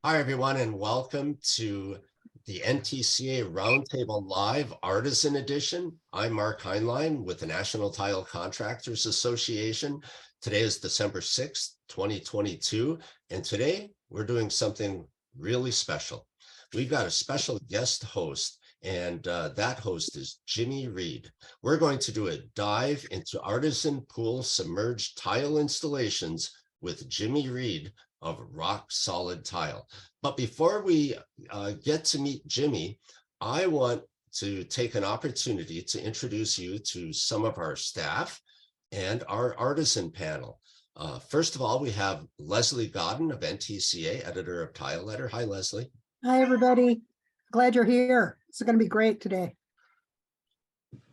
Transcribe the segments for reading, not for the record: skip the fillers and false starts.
Hi, everyone, and welcome to the NTCA Roundtable Live Artisan Edition. I'm Mark Heinlein with the National Tile Contractors Association. Today is December 6th, 2022, and today we're doing something really special. We've got a special guest host, and that host is Jimmy Reed. We're going to do a dive into artisan pool submerged tile installations with Jimmy Reed of Rock Solid Tile. But before we get to meet Jimmy, I want to take an opportunity to introduce you to some of our staff and our artisan panel. First of all, we have Leslie Godden of NTCA, editor of Tile Letter. Hi, Leslie. Hi, everybody. Glad you're here. It's going to be great today.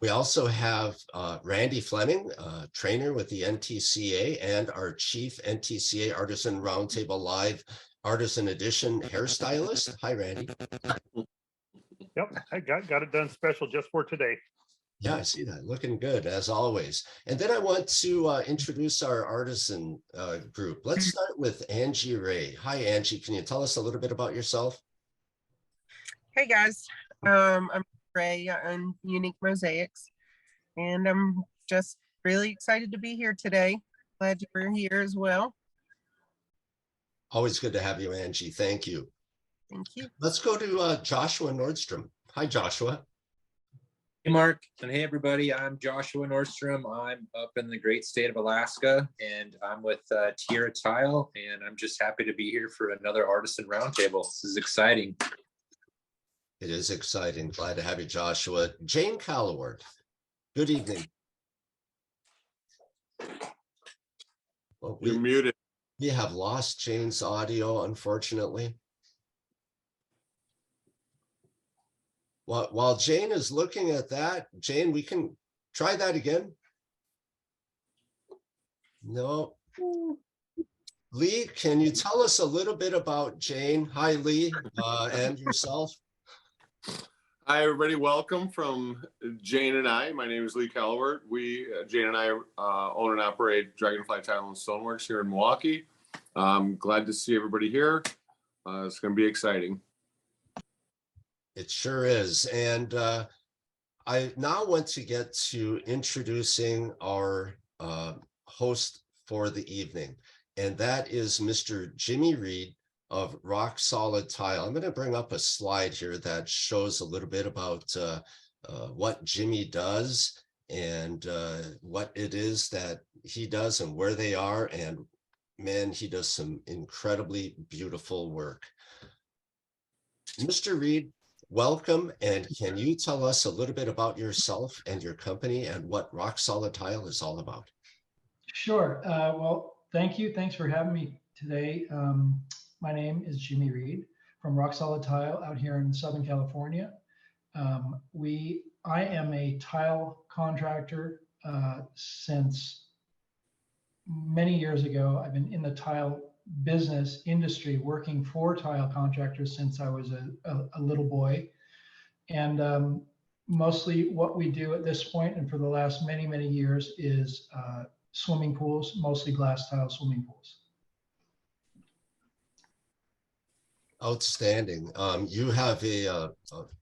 We also have Randy Fleming, trainer with the NTCA, and our chief NTCA Artisan Roundtable Live Artisan Edition hairstylist. Hi, Randy. Yep, I got it done special just for today. Yeah, I see that. Looking good, as always. And then I want to introduce our artisan group. Let's start with Angie Ray. Hi, Angie. Can you tell us a little bit about yourself? Hey, guys. I'm Ray on Unique Mosaics, and I'm just really excited to be here today. Glad you were here as well. Always good to have you, Angie. Thank you. Thank you. Let's go to Joshua Nordstrom. Hi, Joshua. Hey, Mark, and hey, everybody. I'm Joshua Nordstrom. I'm up in the great state of Alaska, and I'm with Tierra Tile, and I'm just happy to be here for another Artisan Roundtable. This is exciting. It is exciting. Glad to have you, Joshua. Jane Calloward. Good evening. Well, You're muted. We have lost Jane's audio, unfortunately. While Jane is looking at that, Jane, we can try that again. No. Lee, can you tell us a little bit about Jane? Hi, Lee, and yourself. Hi, everybody. Welcome from Jane and I. My name is Lee Callowart. Jane and I own and operate Dragonfly Tile and Stoneworks here in Milwaukee. Glad to see everybody here. It's going to be exciting. It sure is. And I now want to get to introducing our host for the evening, and that is Mr. Jimmy Reed of Rock Solid Tile. I'm going to bring up a slide here that shows a little bit about what Jimmy does and what it is that he does and where they are. And man, he does some incredibly beautiful work. Mr. Reed, welcome. And can you tell us a little bit about yourself and your company and what Rock Solid Tile is all about? Sure. Well, thank you. Thanks for having me today. My name is Jimmy Reed from Rock Solid Tile out here in Southern California. I am a tile contractor since many years ago. I've been in the tile business industry working for tile contractors since I was a little boy. And mostly what we do at this point and for the last many, many years is swimming pools, mostly glass tile swimming pools. Outstanding. You have a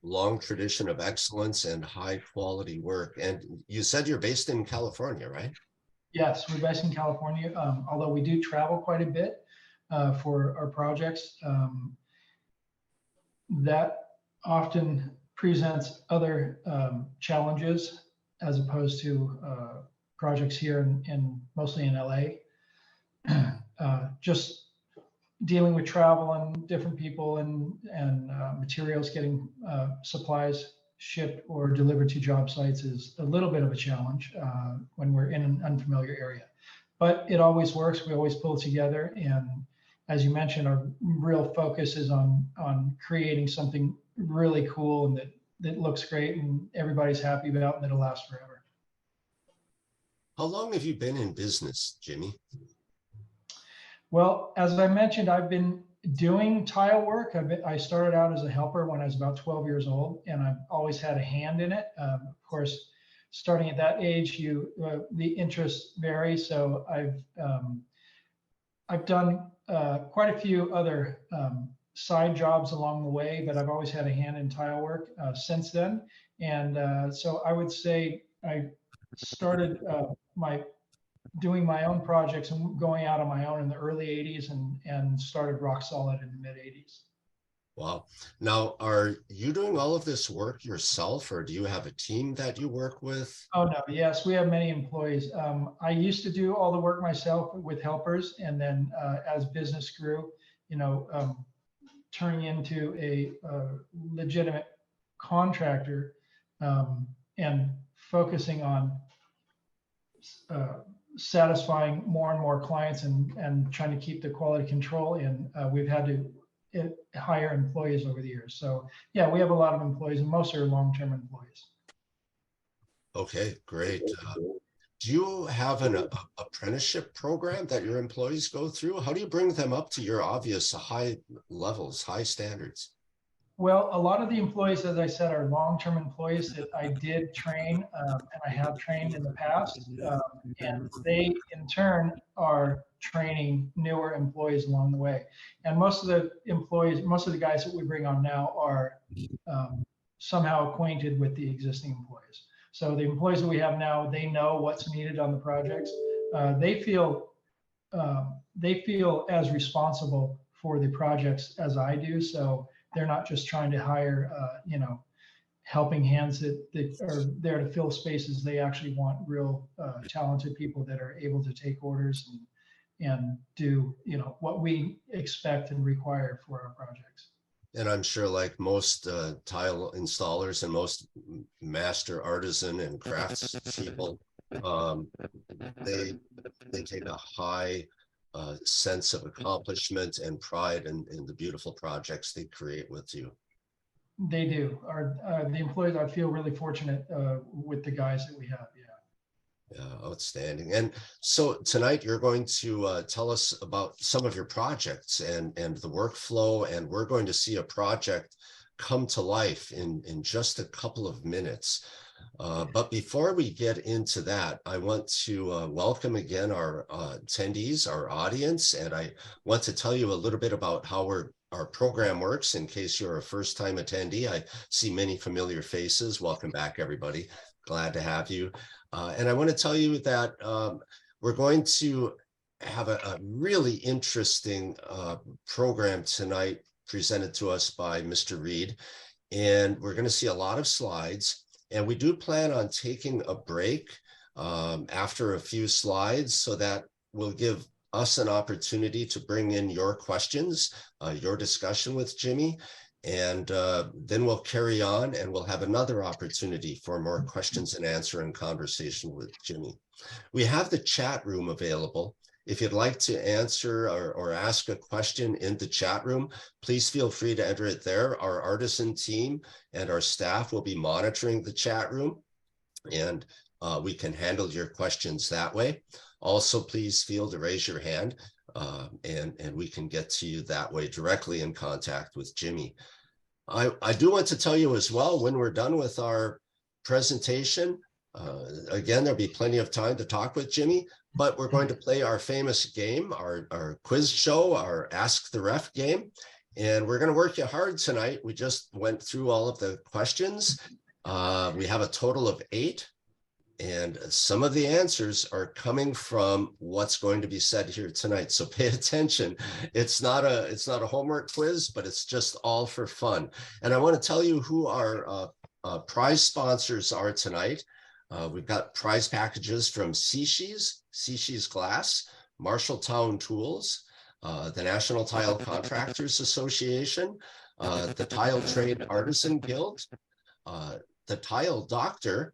long tradition of excellence and high quality work. And you said you're based in California, right? Yes, we're based in California, although we do travel quite a bit for our projects. That often presents other challenges as opposed to projects here mostly in LA. Just dealing with travel and different people and materials, getting supplies shipped or delivered to job sites is a little bit of a challenge when we're in an unfamiliar area. But it always works. We always pull it together. And as you mentioned, our real focus is on creating something really cool and that looks great and everybody's happy about and that'll last forever. How long have you been in business, Jimmy? Well, as I mentioned, I've been doing tile work. I started out as a helper when I was about 12 years old, and I've always had a hand in it. Of course, starting at that age, the interests vary. So I've done quite a few other side jobs along the way, but I've always had a hand in tile work since then. And so I would say I started doing my own projects and going out on my own in the early 80s and started rock solid in the mid 80s. Wow. Now, are you doing all of this work yourself, or do you have a team that you work with? Oh, no. Yes, we have many employees. I used to do all the work myself with helpers. And then as business grew, turning into a legitimate contractor and focusing on satisfying more and more clients and trying to keep the quality control in, we've had to hire employees over the years. So yeah, we have a lot of employees and most are long-term employees. Okay, great. Do you have an apprenticeship program that your employees go through? How do you bring them up to your obvious high levels, high standards? Well, a lot of the employees, as I said, are long-term employees that I did train and I have trained in the past. And they, in turn, are training newer employees along the way. And most of the employees, most of the guys that we bring on now are somehow acquainted with the existing employees. So the employees that we have now, they know what's needed on the projects. They feel as responsible for the projects as I do. So they're not just trying to hire, helping hands that are there to fill spaces. They actually want real talented people that are able to take orders and do, what we expect and require for our projects. And I'm sure, like most tile installers and most master artisan and crafts people, they take a high sense of accomplishment and pride in the beautiful projects they create with you. They do. The employees, I feel really fortunate with the guys that we have. Yeah, outstanding. And so tonight you're going to tell us about some of your projects and the workflow, and we're going to see a project come to life in just a couple of minutes. But before we get into that, I want to welcome again our attendees, our audience, and I want to tell you a little bit about how our program works in case you're a first-time attendee. I see many familiar faces. Welcome back, everybody. Glad to have you. And I want to tell you that we're going to have a really interesting program tonight presented to us by Mr. Reed. And we're going to see a lot of slides. And we do plan on taking a break after a few slides so that will give us an opportunity to bring in your questions, your discussion with Jimmy. And then we'll carry on and we'll have another opportunity for more questions and answer and conversation with Jimmy. We have the chat room available. If you'd like to answer or ask a question in the chat room, please feel free to enter it there. Our Artisan team and our staff will be monitoring the chat room, and we can handle your questions that way. Also, please feel to raise your hand, and we can get to you that way directly in contact with Jimmy. I do want to tell you as well, when we're done with our presentation, again, there'll be plenty of time to talk with Jimmy, but we're going to play our famous game, our quiz show, our Ask the Ref game. And we're going to work you hard tonight. We just went through all of the questions. We have a total of 8. And some of the answers are coming from what's going to be said here tonight. So pay attention. It's not a homework quiz, but it's just all for fun. And I want to tell you who our prize sponsors are tonight. We've got prize packages from Seashees Glass, Marshalltown Tools, the National Tile Contractors Association, the Tile Trade Artisan Guild, the Tile Doctor,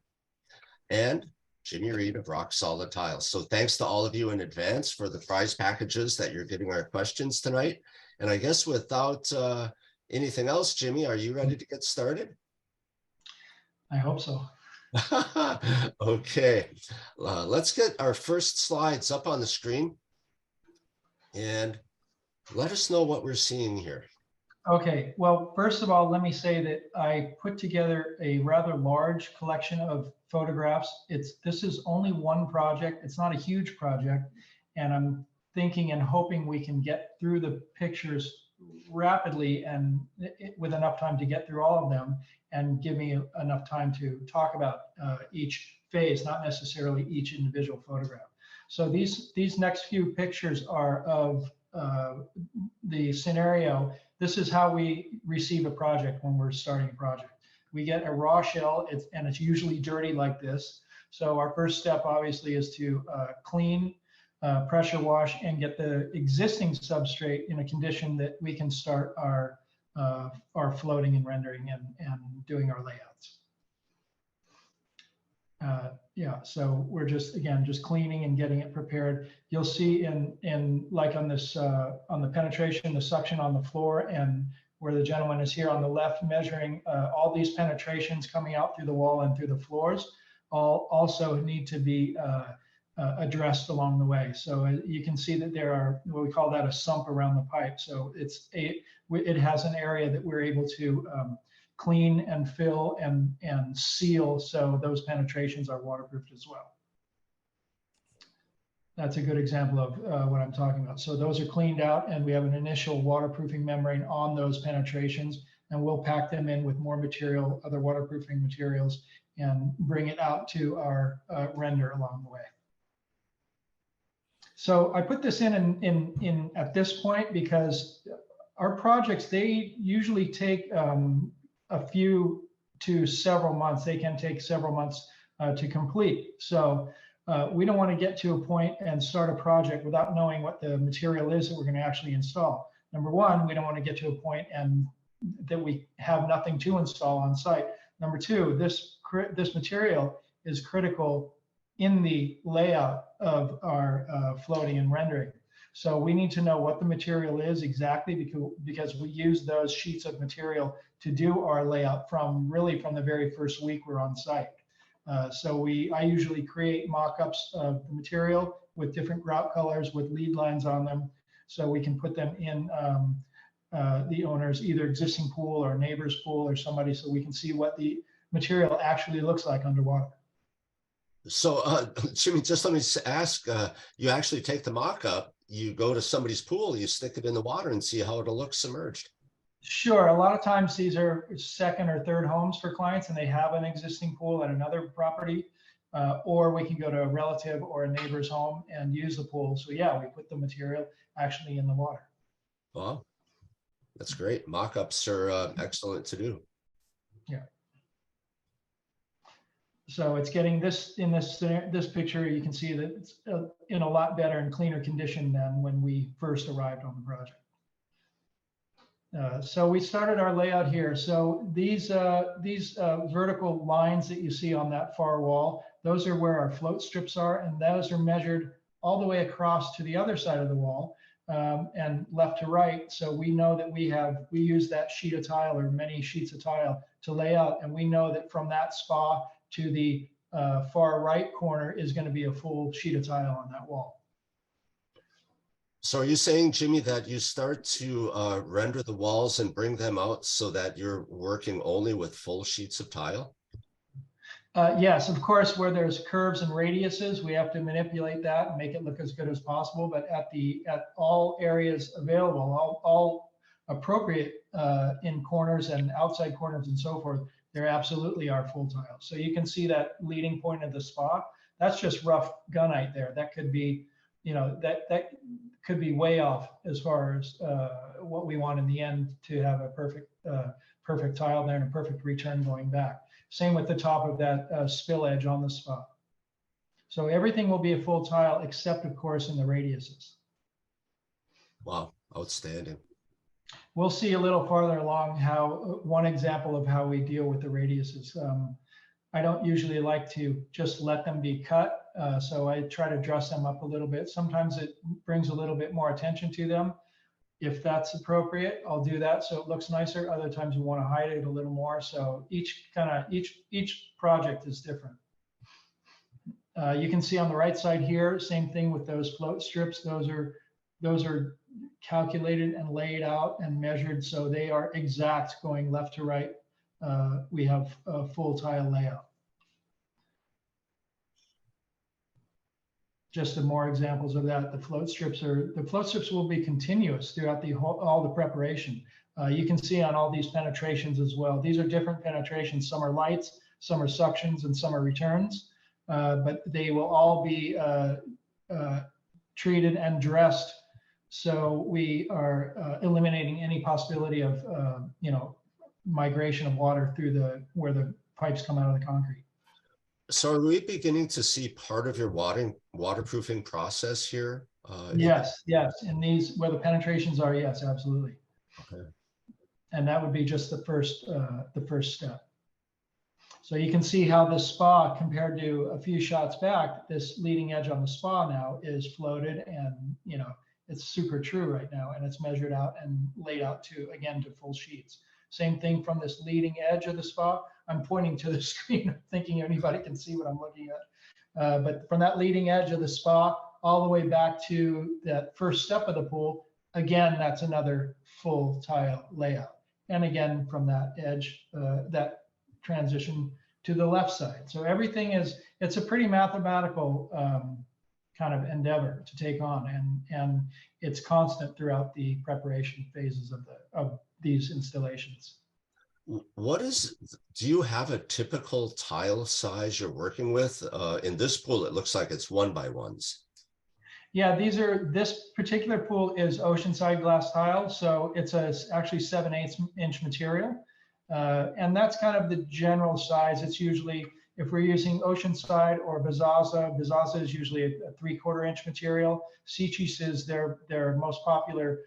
and Jimmy Reed of Rock Solid Tiles. So thanks to all of you in advance for the prize packages that you're giving our questions tonight. And I guess without anything else, Jimmy, are you ready to get started? I hope so. Okay, let's get our first slides up on the screen and let us know what we're seeing here. Okay, well, first of all, let me say that I put together a rather large collection of photographs. This is only one project. It's not a huge project. And I'm thinking and hoping we can get through the pictures rapidly and with enough time to get through all of them, and give me enough time to talk about each phase, not necessarily each individual photograph. So these next few pictures are of the scenario. This is how we receive a project when we're starting a project. We get a raw shell, and it's usually dirty like this. So our first step obviously is to clean, pressure wash, and get the existing substrate in a condition that we can start our floating and rendering and doing our layouts. Yeah, so we're just cleaning and getting it prepared. You'll see in like on this on the penetration, the suction on the floor, and where the gentleman is here on the left measuring all these penetrations coming out through the wall and through the floors, all also need to be addressed along the way. So you can see that there are what we call that a sump around the pipe. So it has an area that we're able to clean and fill and seal, so those penetrations are waterproofed as well. That's a good example of what I'm talking about. So those are cleaned out, and we have an initial waterproofing membrane on those penetrations, and we'll pack them in with more material, other waterproofing materials, and bring it out to our render along the way. So I put this in at this point because our projects, they usually take a few to several months. They can take several months to complete. So we don't want to get to a point and start a project without knowing what the material is that we're going to actually install. Number one, we don't want to get to a point and that we have nothing to install on site. Number two, this material is critical in the layout of our floating and rendering. So we need to know what the material is exactly, because we use those sheets of material to do our layout from the very first week we're on site. So I usually create mock-ups of the material with different grout colors with lead lines on them, so we can put them in the owner's either existing pool or neighbor's pool or somebody, so we can see what the material actually looks like underwater. So Jimmy, just let me ask, you actually take the mock-up, you go to somebody's pool, you stick it in the water and see how it'll look submerged. Sure. A lot of times these are second or third homes for clients, and they have an existing pool at another property, or we can go to a relative or a neighbor's home and use the pool. So yeah, we put the material actually in the water. Wow, that's great. Mock-ups are excellent to do. Yeah. So it's getting this in this picture. You can see that it's in a lot better and cleaner condition than when we first arrived on the project. So we started our layout here. So these vertical lines that you see on that far wall, those are where our float strips are, and those are measured all the way across to the other side of the wall and left to right. So we know that we use that sheet of tile or many sheets of tile to lay out, and we know that from that spa to the far right corner is going to be a full sheet of tile on that wall. So are you saying, Jimmy, that you start to render the walls and bring them out so that you're working only with full sheets of tile? Yes, of course, where there's curves and radiuses, we have to manipulate that and make it look as good as possible. But at all areas available, all appropriate in corners and outside corners and so forth, there absolutely are full tiles. So you can see that leading point of the spa. That's just rough gunite there. That could be, that could be way off as far as what we want in the end to have a perfect tile there and a perfect return going back. Same with the top of that spill edge on the spa. So everything will be a full tile except, of course, in the radiuses. Wow, outstanding. We'll see a little farther along one example of how we deal with the radiuses. I don't usually like to just let them be cut, so I try to dress them up a little bit. Sometimes it brings a little bit more attention to them. If that's appropriate, I'll do that so it looks nicer. Other times we want to hide it a little more. So each project is different. You can see on the right side here, same thing with those float strips. Those are calculated and laid out and measured, so they are exact going left to right. We have a full tile layout. just some more examples of that. The float strips will be continuous throughout all the preparation. You can see on all these penetrations as well. These are different penetrations. Some are lights, some are suctions, and some are returns. But they will all be treated and dressed, so we are eliminating any possibility of migration of water through where the pipes come out of the concrete. So are we beginning to see part of your waterproofing process here? Yes. In these where the penetrations are, yes, absolutely. Okay. And that would be just the first step. So you can see how this spa, compared to a few shots back, this leading edge on the spa now is floated, and it's super true right now, and it's measured out and laid out to full sheets. Same thing from this leading edge of the spa. I'm pointing to the screen, thinking anybody can see what I'm looking at. But from that leading edge of the spa all the way back to that first step of the pool, again, that's another full tile layout. And again, from that edge, that transition to the left side. So everything it's a pretty mathematical kind of endeavor to take on, and it's constant throughout the preparation phases of these installations. Do you have a typical tile size you're working with? In this pool, it looks like it's 1x1s. Yeah, this particular pool is oceanside glass tile, so it's actually 7/8 inch material. And that's kind of the general size. It's usually, if we're using oceanside or Bazaza is usually a 3/4 inch material. Sea-Cheese is their most popular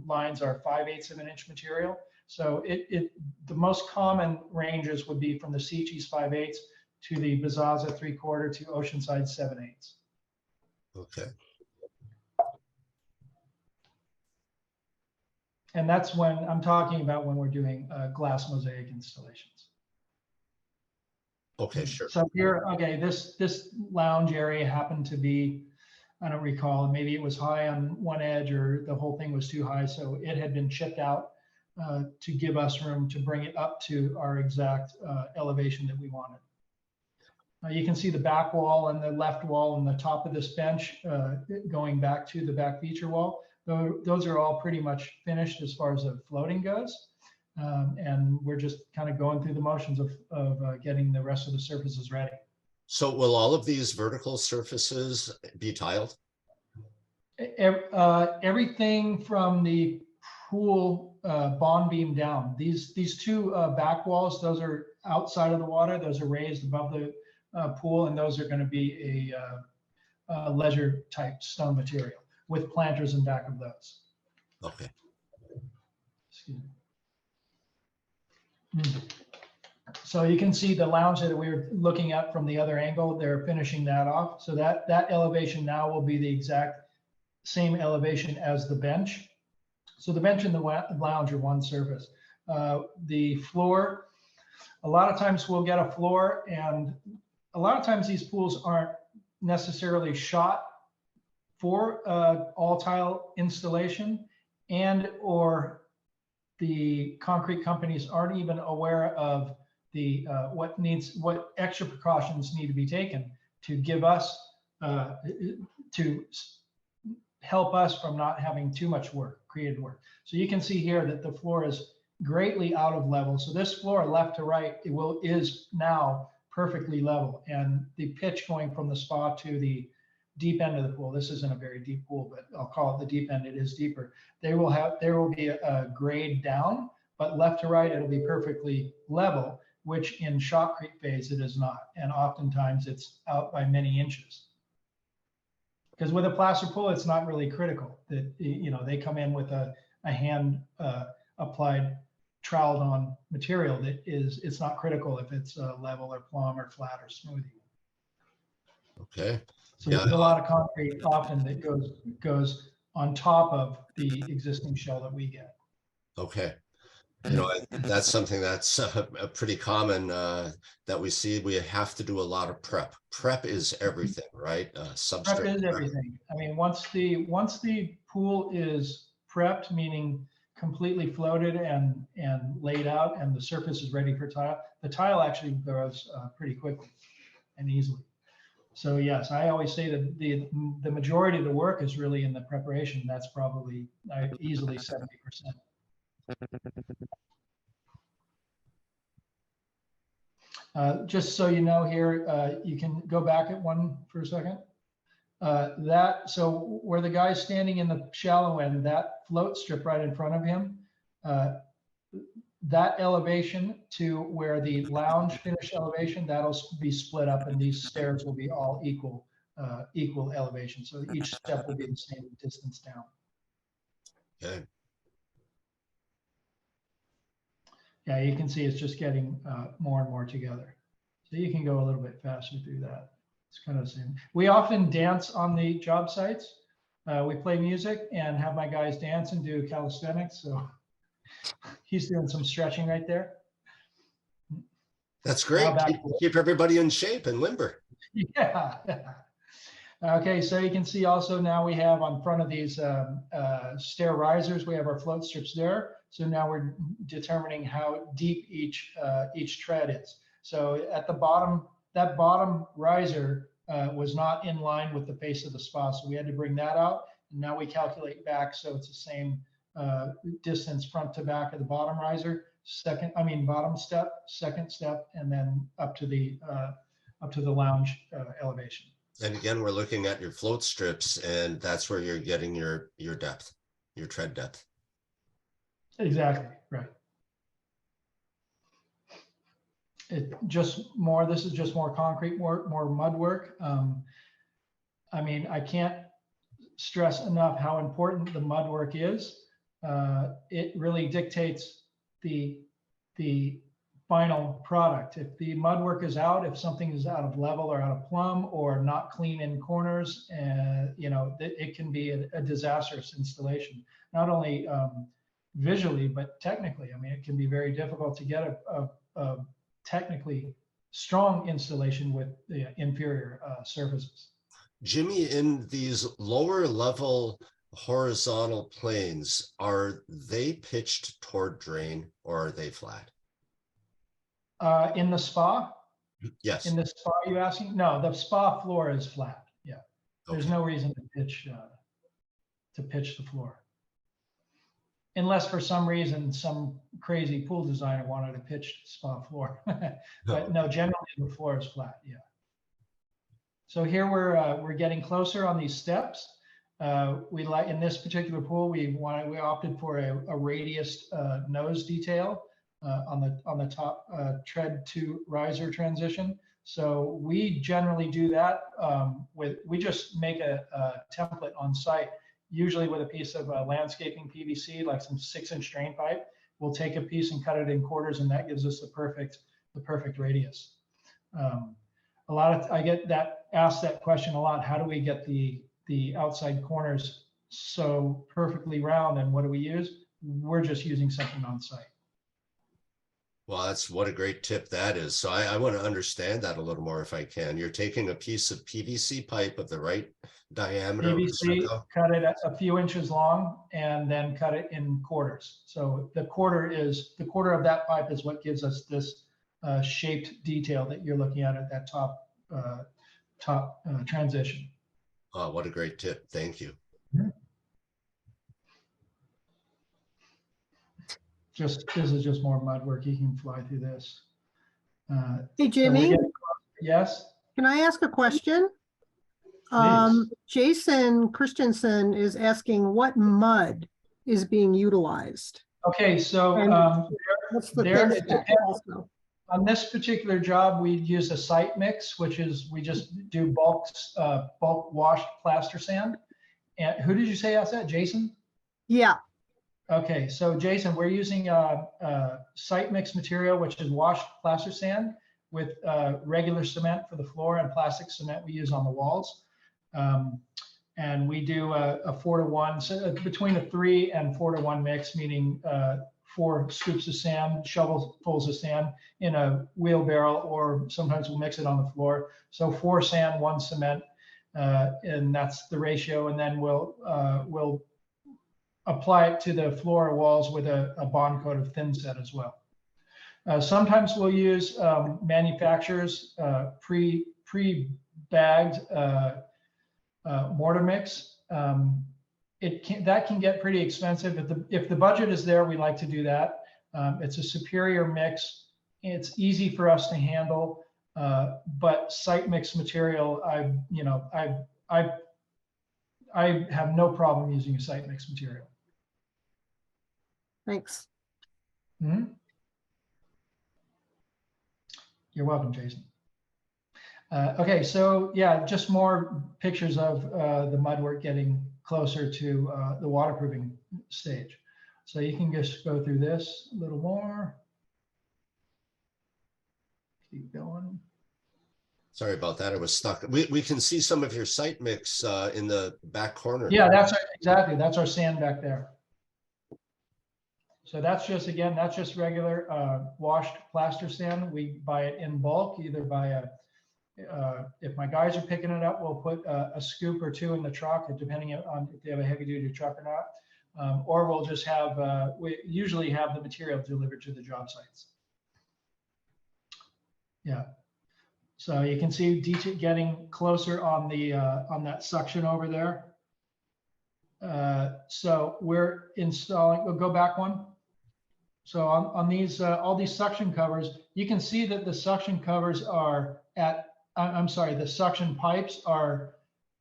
lines are 5/8 of an inch material. So the most common ranges would be from the Sea-Cheese 5/8 to the Bazaza 3/4 to oceanside 7/8. Okay. And that's when I'm talking about when we're doing glass mosaic installations. Okay, sure. So here, okay, this lounge area happened to be, I don't recall, maybe it was high on one edge or the whole thing was too high. So it had been chipped out to give us room to bring it up to our exact elevation that we wanted. You can see the back wall and the left wall and the top of this bench going back to the back feature wall. Those are all pretty much finished as far as the floating goes. And we're just kind of going through the motions of getting the rest of the surfaces ready. So will all of these vertical surfaces be tiled? Everything from the pool bond beam down. These two back walls, those are outside of the water. Those are raised above the pool, and those are going to be a leisure type stone material with planters in back of those. Okay. Excuse me. So you can see the lounge that we were looking at from the other angle. They're finishing that off. So that elevation now will be the exact same elevation as the bench. So the bench and the lounge are one surface. The floor, a lot of times we'll get a floor, and a lot of times these pools aren't necessarily shot for all tile installation, and or the concrete companies aren't even aware of the what extra precautions need to be taken to give us to help us from not having too much created work. So you can see here that the floor is greatly out of level. So this floor left to right is now perfectly level, and the pitch going from the spa to the deep end of the pool, this isn't a very deep pool, but I'll call it the deep end, it is deeper. There will be a grade down, but left to right it'll be perfectly level, which in shotcrete phase it is not, and oftentimes it's out by many inches. Because with a plaster pool, it's not really critical that they come in with a hand applied troweled on material it's not critical if it's level or plumb or flat or smoothing. Okay. So there's a lot of concrete often that goes on top of the existing shell that we get. Okay. That's something that's pretty common that we see. We have to do a lot of prep. Prep is everything, right? Substrate Prep is everything. I mean, once the pool is prepped, meaning completely floated and laid out, and the surface is ready for tile, the tile actually grows pretty quickly and easily. So yes, I always say that the majority of the work is really in the preparation. That's probably easily 70%. Just so you know here, you can go back at one for a second. So where the guy's standing in the shallow end, that float strip right in front of him, that elevation to where the lounge finish elevation, that'll be split up, and these stairs will be all equal elevation. So each step will be the same distance down. Okay. Yeah, you can see it's just getting more and more together. So you can go a little bit faster through that. It's kind of the same. We often dance on the job sites. We play music and have my guys dance and do calisthenics. So he's doing some stretching right there. That's great. Keep everybody in shape and limber. Yeah. Okay, so you can see also now we have on front of these stair risers, we have our float strips there. So now we're determining how deep each tread is. So at the bottom, that bottom riser was not in line with the face of the spa. So we had to bring that out. And now we calculate back. So it's the same distance front to back of the bottom riser, bottom step, second step, and then up to the lounge elevation. And again, we're looking at your float strips, and that's where you're getting your depth, your tread depth. Exactly, right. This is just more concrete work, more mud work. I mean, I can't stress enough how important the mud work is. It really dictates the final product. If the mud work is out, if something is out of level or out of plumb or not clean in corners, it can be a disastrous installation. Not only visually, but technically. I mean, it can be very difficult to get a technically strong installation with the inferior surfaces. Jimmy, in these lower level horizontal planes, are they pitched toward drain or are they flat? In the spa? Yes. In the spa, you asking? No, the spa floor is flat. Yeah. There's no reason to pitch the floor. Unless for some reason some crazy pool designer wanted to pitch the spa floor. But no, generally the floor is flat. Yeah. So here we're getting closer on these steps. In this particular pool, we opted for a radius nose detail on the top tread to riser transition. So we generally do that we just make a template on site, usually with a piece of landscaping PVC, like some 6-inch drain pipe. We'll take a piece and cut it in quarters, and that gives us the perfect radius. I get asked that question a lot. How do we get the outside corners so perfectly round, and what do we use? We're just using something on site. Well, what a great tip that is. So I want to understand that a little more if I can. You're taking a piece of PVC pipe of the right diameter. PVC, cut it a few inches long, and then cut it in quarters. So the quarter of that pipe is what gives us this shaped detail that you're looking at that top transition. Oh, what a great tip. Thank you. This is just more mud work. You can fly through this. Hey, Jimmy, Yes. can I ask a question? Jason Christensen is asking what mud is being utilized. Okay, so What's the thin stack also? on this particular job, we use a site mix, which is we just do bulk washed plaster sand. And who did you say asked that, Jason? Yeah. Okay, so Jason, we're using a site mix material, which is washed plaster sand with regular cement for the floor and plastic cement we use on the walls. And we do a 4-to-1, so between a 3 and 4-to-1 mix, meaning 4 scoops of sand, shovelfuls of sand in a wheelbarrow, or sometimes we'll mix it on the floor. So 4 sand, 1 cement, and that's the ratio. And then we'll apply it to the floor walls with a bond coat of thin set as well. Sometimes we'll use manufacturers bagged mortar mix. That can get pretty expensive. If the budget is there, we like to do that. It's a superior mix. It's easy for us to handle, but site mix material, I have no problem using a site mix material. Thanks. Mhm. You're welcome, Jason. Okay, so yeah, just more pictures of the mudwork getting closer to the waterproofing stage. So you can just go through this a little more. Keep going. Sorry about that. I was stuck. We can see some of your site mix in the back corner. Yeah, exactly. That's our sand back there. So that's just, again, that's just regular washed plaster sand. We buy it in bulk, either by if my guys are picking it up, we'll put a scoop or two in the truck, depending on if they have a heavy duty truck or not. Or we'll just have, we usually have the material delivered to the job sites. Yeah. So you can see getting closer on the on that suction over there. So we're installing, we'll go back one. So on these, all these suction covers, you can see that the suction covers are at, I'm sorry, the suction pipes are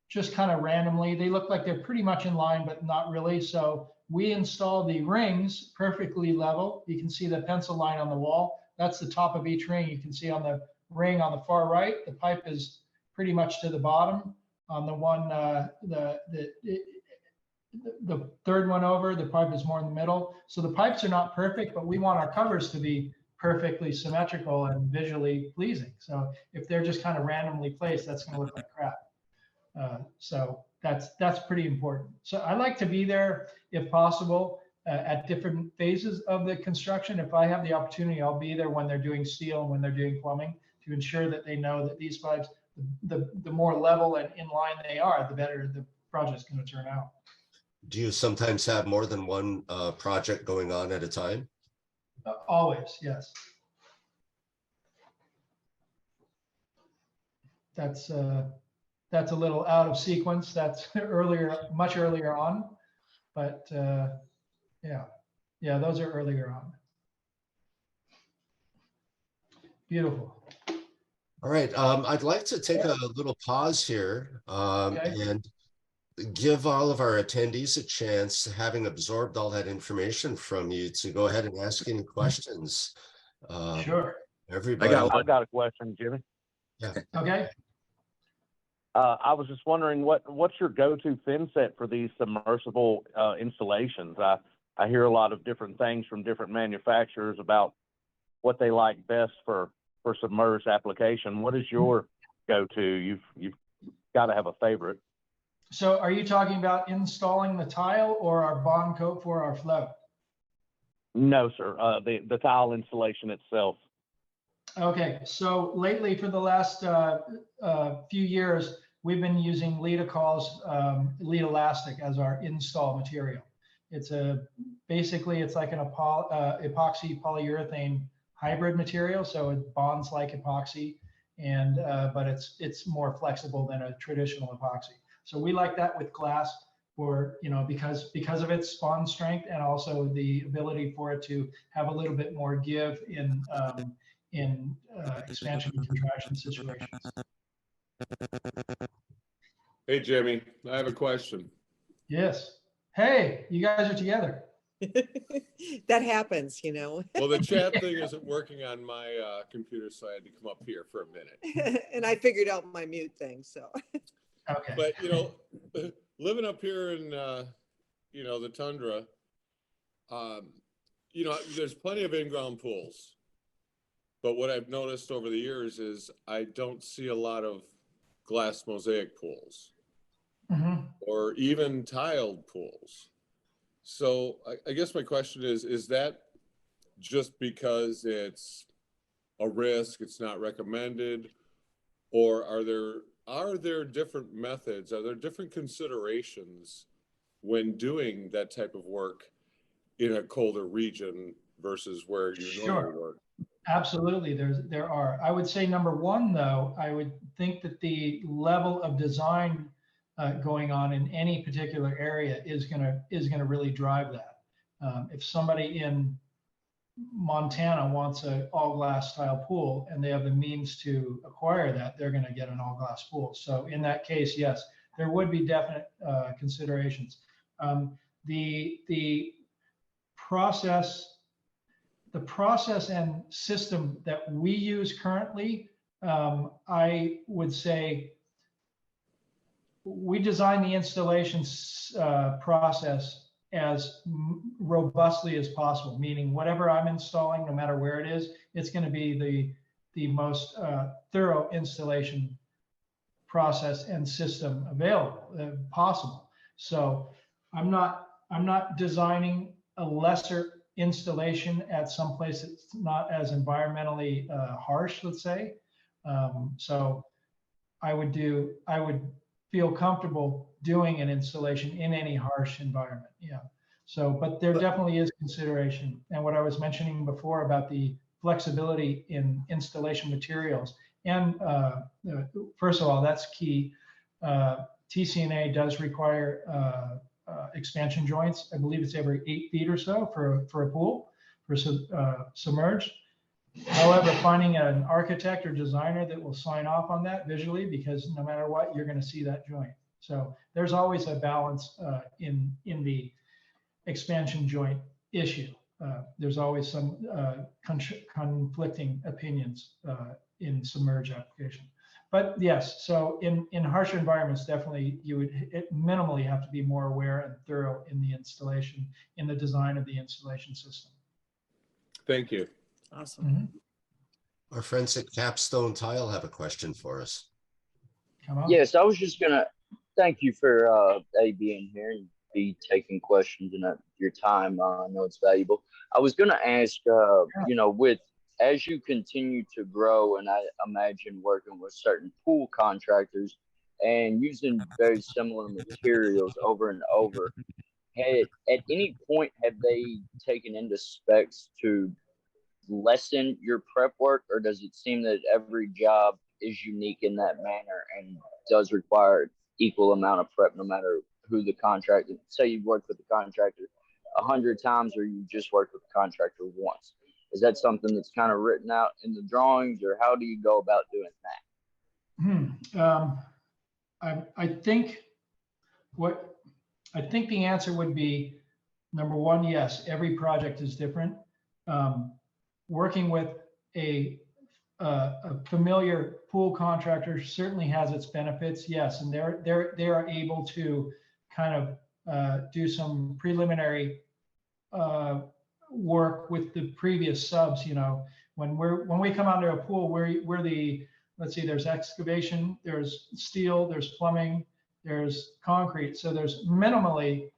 just kind of randomly, they look like they're pretty much in line, but not really. So we install the rings perfectly level. You can see the pencil line on the wall. That's the top of each ring. You can see on the ring on the far right, the pipe is pretty much to the bottom. On the one, the third one over, the pipe is more in the middle. So the pipes are not perfect, but we want our covers to be perfectly symmetrical and visually pleasing. So if they're just kind of randomly placed, that's going to look like crap. So that's pretty important. So I like to be there if possible at different phases of the construction. If I have the opportunity, I'll be there when they're doing steel and when they're doing plumbing to ensure that they know that these pipes, the more level and in line they are, the better the project's going to turn out. Do you sometimes have more than one project going on at a time? Always, yes. That's a little out of sequence. That's earlier, much earlier on, but yeah, those are earlier on. Beautiful. All right, I'd like to take a little pause here and give all of our attendees a chance, having absorbed all that information from you, to go ahead and ask any questions. Sure. Everybody. I've got a question, Jimmy. Yeah. Okay. I was just wondering what's your go-to fin set for these submersible installations? I hear a lot of different things from different manufacturers about what they like best for submerged application. What is your go-to? You've got to have a favorite. So are you talking about installing the tile or our bond coat for our float? No, sir. The tile installation itself. Okay, so lately for the last few years, we've been using Lead-A-Call's lead elastic as our install material. It's basically it's like an epoxy polyurethane hybrid material, so it bonds like epoxy, and but it's more flexible than a traditional epoxy. So we like that with glass for, because of its bond strength and also the ability for it to have a little bit more give in expansion and contraction situations. Hey, Jimmy, I have a question. Yes. Hey, you guys are together. That happens, Well, the chat thing isn't working on my computer, so I had to come up here for a minute. And I figured out my mute thing, so. Okay. But, living up here in, the tundra, there's plenty of in-ground pools. But what I've noticed over the years is I don't see a lot of glass mosaic pools or even tiled pools. So I guess my question is that just because it's a risk, it's not recommended, or are there different methods? Are there different considerations when doing that type of work in a colder region versus where you normally work? Absolutely, there are. I would say number one, though, I would think that the level of design going on in any particular area is gonna really drive that. If somebody in Montana wants an all glass style pool and they have the means to acquire that, they're going to get an all glass pool. So in that case, yes, there would be definite considerations. The process and system that we use currently, I would say we design the installation process as robustly as possible, meaning whatever I'm installing, no matter where it is, it's going to be the most thorough installation process and system available possible. So I'm not designing a lesser installation at some place that's not as environmentally harsh, let's say. So I would feel comfortable doing an installation in any harsh environment. Yeah. So, but there definitely is consideration. And what I was mentioning before about the flexibility in installation materials. And first of all, that's key. TCNA does require expansion joints. I believe it's every 8 feet or so for a pool, for submerged. However, finding an architect or designer that will sign off on that visually, because no matter what, you're going to see that joint. So there's always a balance in the expansion joint issue. There's always some conflicting opinions in submerged application. But yes, so in harsher environments, definitely you would minimally have to be more aware and thorough in the installation, in the design of the installation system. Thank you. Awesome. Mm-hmm. Our friends at Capstone Tile have a question for us. Come on. Yes, I was just gonna thank you for being here and be taking questions and your time. I know it's valuable. I was gonna ask, you know, as you continue to grow, and I imagine working with certain pool contractors and using very similar materials over and over, at any point have they taken into specs to lessen your prep work, or does it seem that every job is unique in that manner and does require equal amount of prep no matter who the contractor, say you've worked with the contractor 100 times or you just worked with the contractor once? Is that something that's kind of written out in the drawings, or how do you go about doing that? I think the answer would be, number one, yes, every project is different. Working with a familiar pool contractor certainly has its benefits, yes, and they are able to kind of do some preliminary work with the previous subs. You know, when we come onto a pool, we're the, let's see, there's excavation, there's steel, there's plumbing, there's concrete. So there's minimally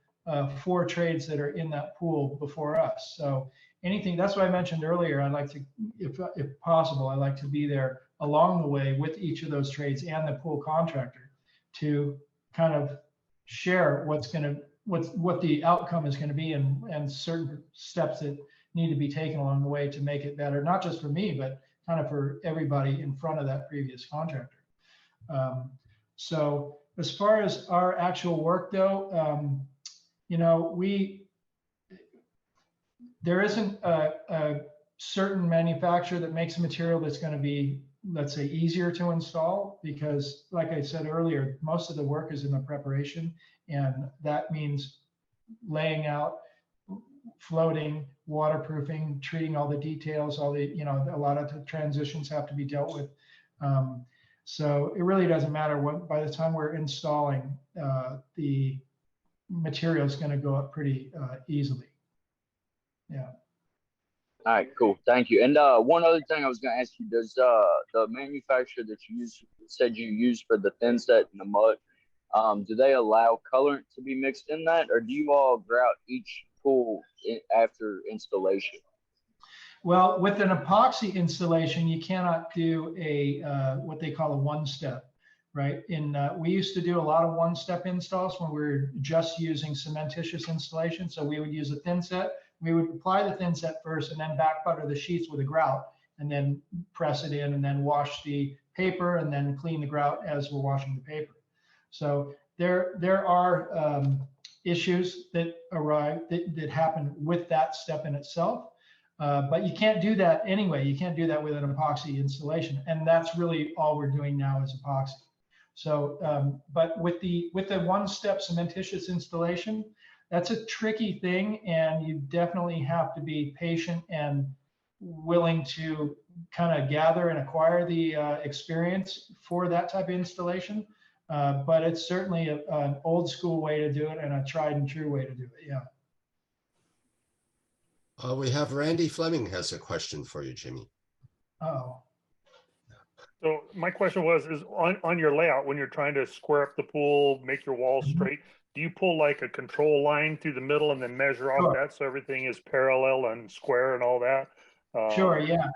4 trades that are in that pool before us. So anything, that's what I mentioned earlier. I'd like to, if possible, I'd like to be there along the way with each of those trades and the pool contractor to kind of share what the outcome is going to be, and certain steps that need to be taken along the way to make it better, not just for me, but kind of for everybody in front of that previous contractor. So as far as our actual work though, you know, there isn't a certain manufacturer that makes a material that's going to be, let's say, easier to install, because like I said earlier, most of the work is in the preparation, and that means laying out, floating, waterproofing, treating all the details, all the, you know, a lot of the transitions have to be dealt with. So it really doesn't matter what, by the time we're installing, the material is going to go up pretty easily. Yeah. All right, cool. Thank you. And one other thing I was going to ask you, does the manufacturer that you said you use for the thin set and the mud, do they allow colorant to be mixed in that, or do you all grout each pool after installation? Well, with an epoxy installation, you cannot do a what they call a one-step, right? We used to do a lot of one-step installs when we were just using cementitious installation. So we would use a thin set. We would apply the thin set first and then back butter the sheets with a grout. and then press it in and then wash the paper and then clean the grout as we're washing the paper. So there are issues that arrive that happen with that step in itself. But you can't do that anyway. You can't do that with an epoxy installation. And that's really all we're doing now is epoxy. So, but with the one-step cementitious installation, that's a tricky thing. And you definitely have to be patient and willing to kind of gather and acquire the experience for that type of installation. But it's certainly an old school way to do it and a tried and true way to do it. Yeah. We have Randy Fleming has a question for you, Jimmy. Oh. So my question is on your layout, when you're trying to square up the pool, make your walls straight, do you pull like a control line through the middle and then measure off that so everything is parallel and square and all that? Sure, yeah.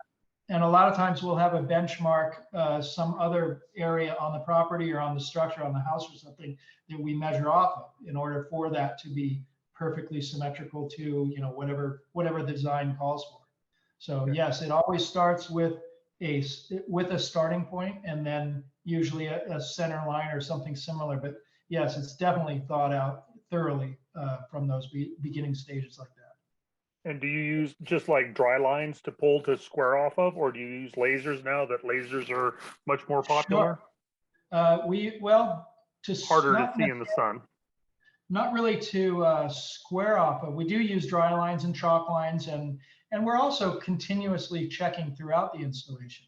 And a lot of times we'll have a benchmark, some other area on the property or on the structure, on the house or something that we measure off of in order for that to be perfectly symmetrical to, you know, whatever the design calls for. So yes, it always starts with a starting point and then usually a center line or something similar. But yes, it's definitely thought out thoroughly from those beginning stages like that. And do you use just like dry lines to pull to square off of, or do you use lasers now that lasers are much more popular? Sure. Harder to see in the sun. Not really to square off of. We do use dry lines and chalk lines, and we're also continuously checking throughout the installation.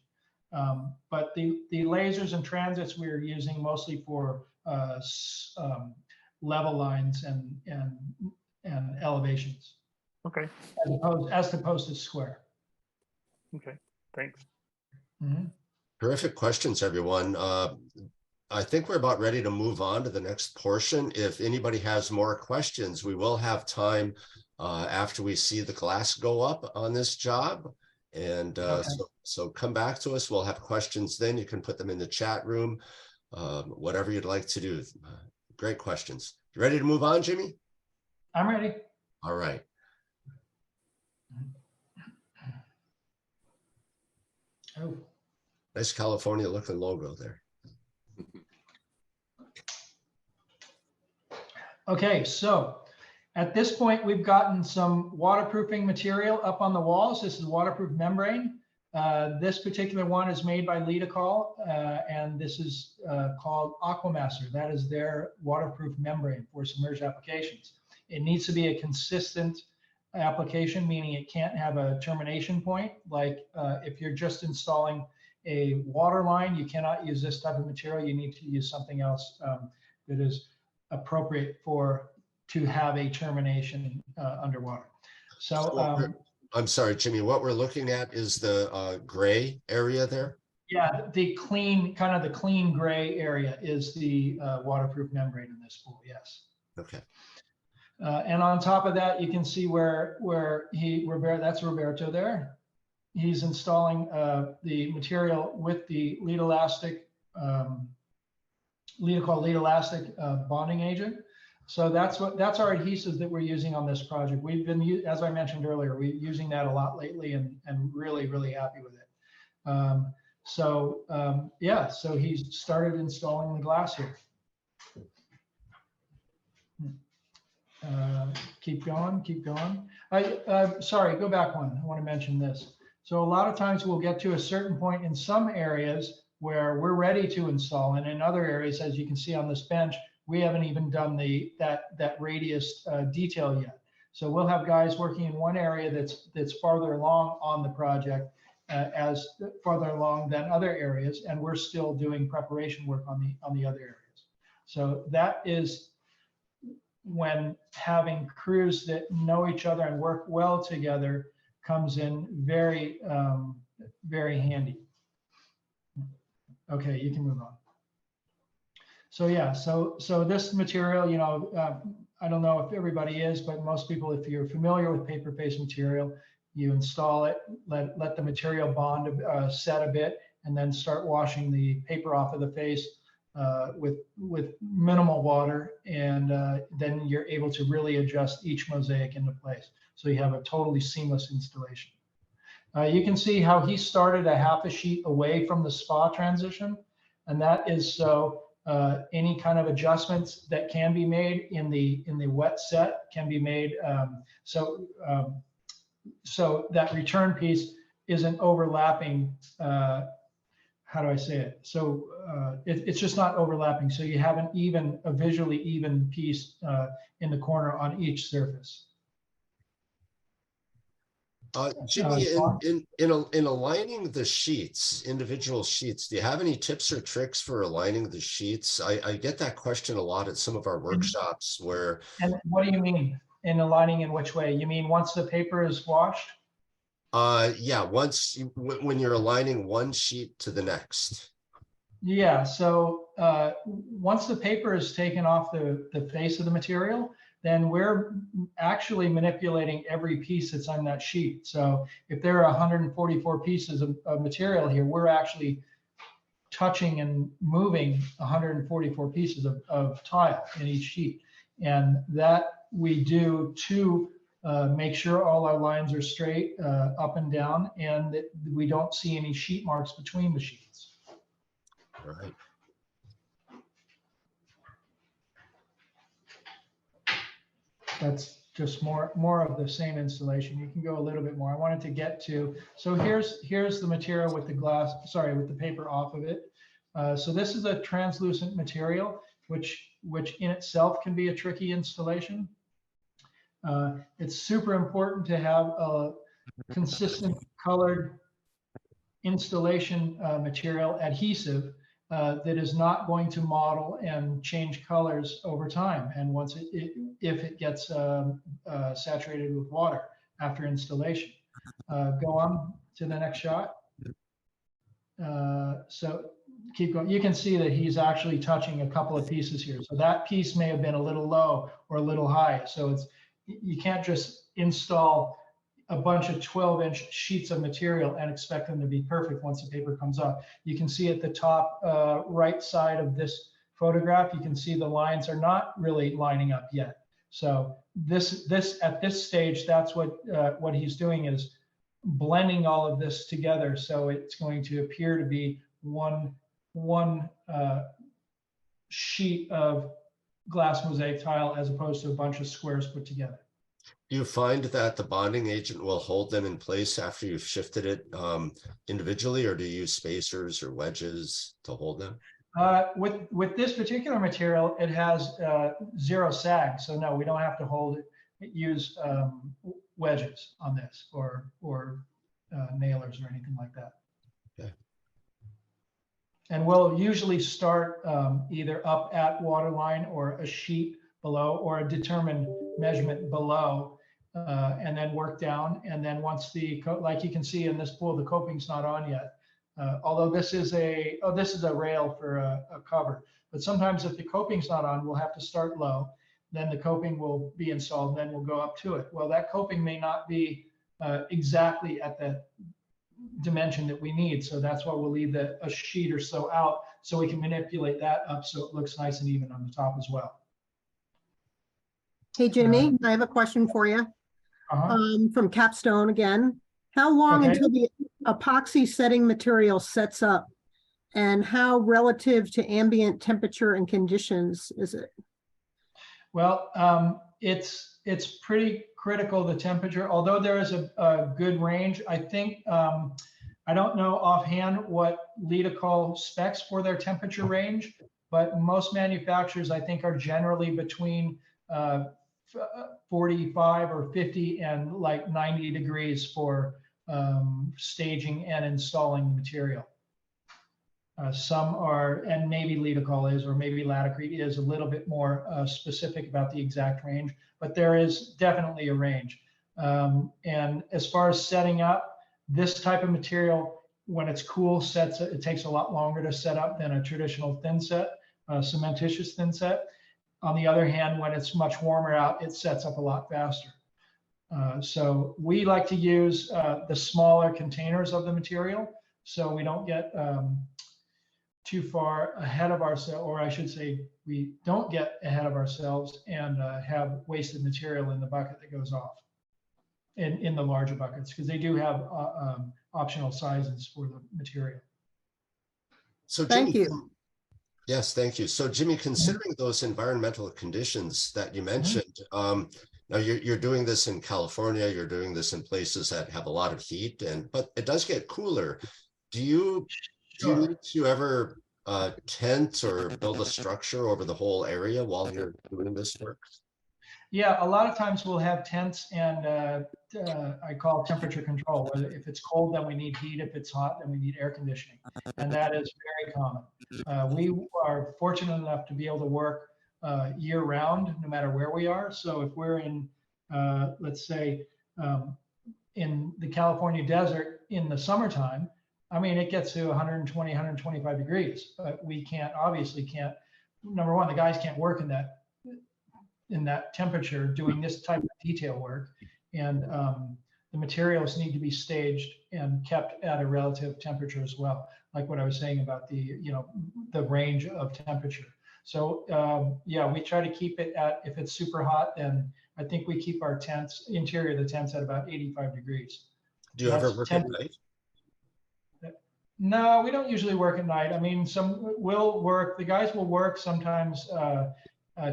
But the lasers and transits we're using mostly for level lines and elevations. Okay. As opposed to square. Okay, thanks. Mm-hmm. Terrific questions, everyone. I think we're about ready to move on to the next portion. If anybody has more questions, we will have time after we see the glass go up on this job. And so come back to us. We'll have questions then. You can put them in the chat room, whatever you'd like to do. Great questions. You ready to move on, Jimmy? I'm ready. All right. Oh. Nice California looking logo there. Okay, so at this point, we've gotten some waterproofing material up on the walls. This is waterproof membrane. This particular one is made by Lidocol, and this is called Aquamaster. That is their waterproof membrane for submerged applications. It needs to be a consistent application, meaning it can't have a termination point. Like if you're just installing a water line, you cannot use this type of material. You need to use something else that is appropriate to have a termination underwater. So I'm sorry, Jimmy, what we're looking at is the gray area there? Yeah, the clean gray area is the waterproof membrane in this pool, yes. Okay. And on top of that, you can see where that's Roberto there. He's installing the material with the lead elastic, Lidocol lead elastic bonding agent. So that's our adhesive that we're using on this project. We've been, as I mentioned earlier, we're using that a lot lately and really, really happy with it. Yeah, so he's started installing the glass here. Keep going. Sorry, go back one. I want to mention this. So a lot of times we'll get to a certain point in some areas where we're ready to install, and in other areas, as you can see on this bench, we haven't even done that radius detail yet. So we'll have guys working in one area that's farther along on the project, as farther along than other areas, and we're still doing preparation work on the other areas. So that is when having crews that know each other and work well together comes in very, very handy. Okay, you can move on. So yeah, so this material, you know, I don't know if everybody is, but most people, if you're familiar with paper-based material, you install it, let the material bond, set a bit, and then start washing the paper off of the face with minimal water, and then you're able to really adjust each mosaic into place. So you have a totally seamless installation. You can see how he started a half a sheet away from the spa transition. And that is so any kind of adjustments that can be made in the wet set can be made. So that return piece isn't overlapping. How do I say it? So it's just not overlapping. So you have a visually even piece in the corner on each surface. Jimmy, in aligning the sheets, individual sheets, do you have any tips or tricks for aligning the sheets? I get that question a lot at some of our workshops where. And what do you mean in aligning in which way? You mean once the paper is washed? Yeah, when you're aligning one sheet to the next. Yeah, so once the paper is taken off the face of the material, then we're actually manipulating every piece that's on that sheet. So if there are 144 pieces of material here, we're actually touching and moving 144 pieces of tile in each sheet. And that we do to make sure all our lines are straight up and down, and that we don't see any sheet marks between the sheets. All right. That's just more of the same installation. You can go a little bit more. I wanted to get to, so here's the material with the glass, sorry, with the paper off of it. So this is a translucent material, which in itself can be a tricky installation. It's super important to have a consistent colored installation material adhesive that is not going to model and change colors over time. And once if it gets saturated with water after installation. Go on to the next shot. So keep going. You can see that he's actually touching a couple of pieces here. So that piece may have been a little low or a little high. So you can't just install a bunch of 12-inch sheets of material and expect them to be perfect once the paper comes off. You can see at the top right side of this photograph, you can see the lines are not really lining up yet. So this at this stage, that's what he's doing is blending all of this together. So it's going to appear to be one sheet of glass mosaic tile as opposed to a bunch of squares put together. Do you find that the bonding agent will hold them in place after you've shifted it individually, or do you use spacers or wedges to hold them? With this particular material, it has 0 sag, so no, we don't have to hold it. Use wedges on this, or nailers or anything like that. Okay. And we'll usually start either up at waterline or a sheet below, or a determined measurement below, and then work down. And then once like you can see in this pool, the coping's not on yet. Although this is a rail for a cover. But sometimes if the coping's not on, we'll have to start low. Then the coping will be installed, and then we'll go up to it. Well, that coping may not be exactly at the dimension that we need. So that's why we'll leave a sheet or so out so we can manipulate that up so it looks nice and even on the top as well. Hey, Jimmy, I have a question for you. From Capstone again. How long until the epoxy setting material sets up, and how relative to ambient temperature and conditions is it? Well, it's pretty critical, the temperature, although there is a good range. I think, I don't know offhand what Lidocol specs for their temperature range, but most manufacturers, I think, are generally between 45 or 50 and like 90 degrees for staging and installing the material. Some are, and maybe Lidocol is, or maybe Laticrete is a little bit more specific about the exact range, but there is definitely a range. And as far as setting up, this type of material, when it's cool, it takes a lot longer to set up than a traditional thin set, cementitious thin set. On the other hand, when it's much warmer out, it sets up a lot faster. So we like to use the smaller containers of the material, so we don't get too far ahead of ourselves, or I should say, we don't get ahead of ourselves and have wasted material in the bucket that goes off. in the larger buckets, because they do have optional sizes for the material. So Thank Jimmy, you. yes, thank you. So Jimmy, considering those environmental conditions that you mentioned, now you're doing this in California, you're doing this in places that have a lot of heat, but it does get cooler. Do you need to ever tent or build a structure over the whole area while you're doing this work? Yeah, a lot of times we'll have tents and I call temperature control. Whether if it's cold, then we need heat. If it's hot, then we need air conditioning, and that is very common. We are fortunate enough to be able to work year round, no matter where we are. So if we're in, let's say, in the California desert in the summertime, I mean, it gets to 120, 125 degrees, but we obviously can't, number one, the guys can't work in that temperature doing this type of detail work. And the materials need to be staged and kept at a relative temperature as well. Like what I was saying about the range of temperature. So yeah, we try to keep it at, if it's super hot, then I think we keep our tents, interior of the tents, at about 85 degrees. Do you ever work at night? No, we don't usually work at night. I mean, the guys will work sometimes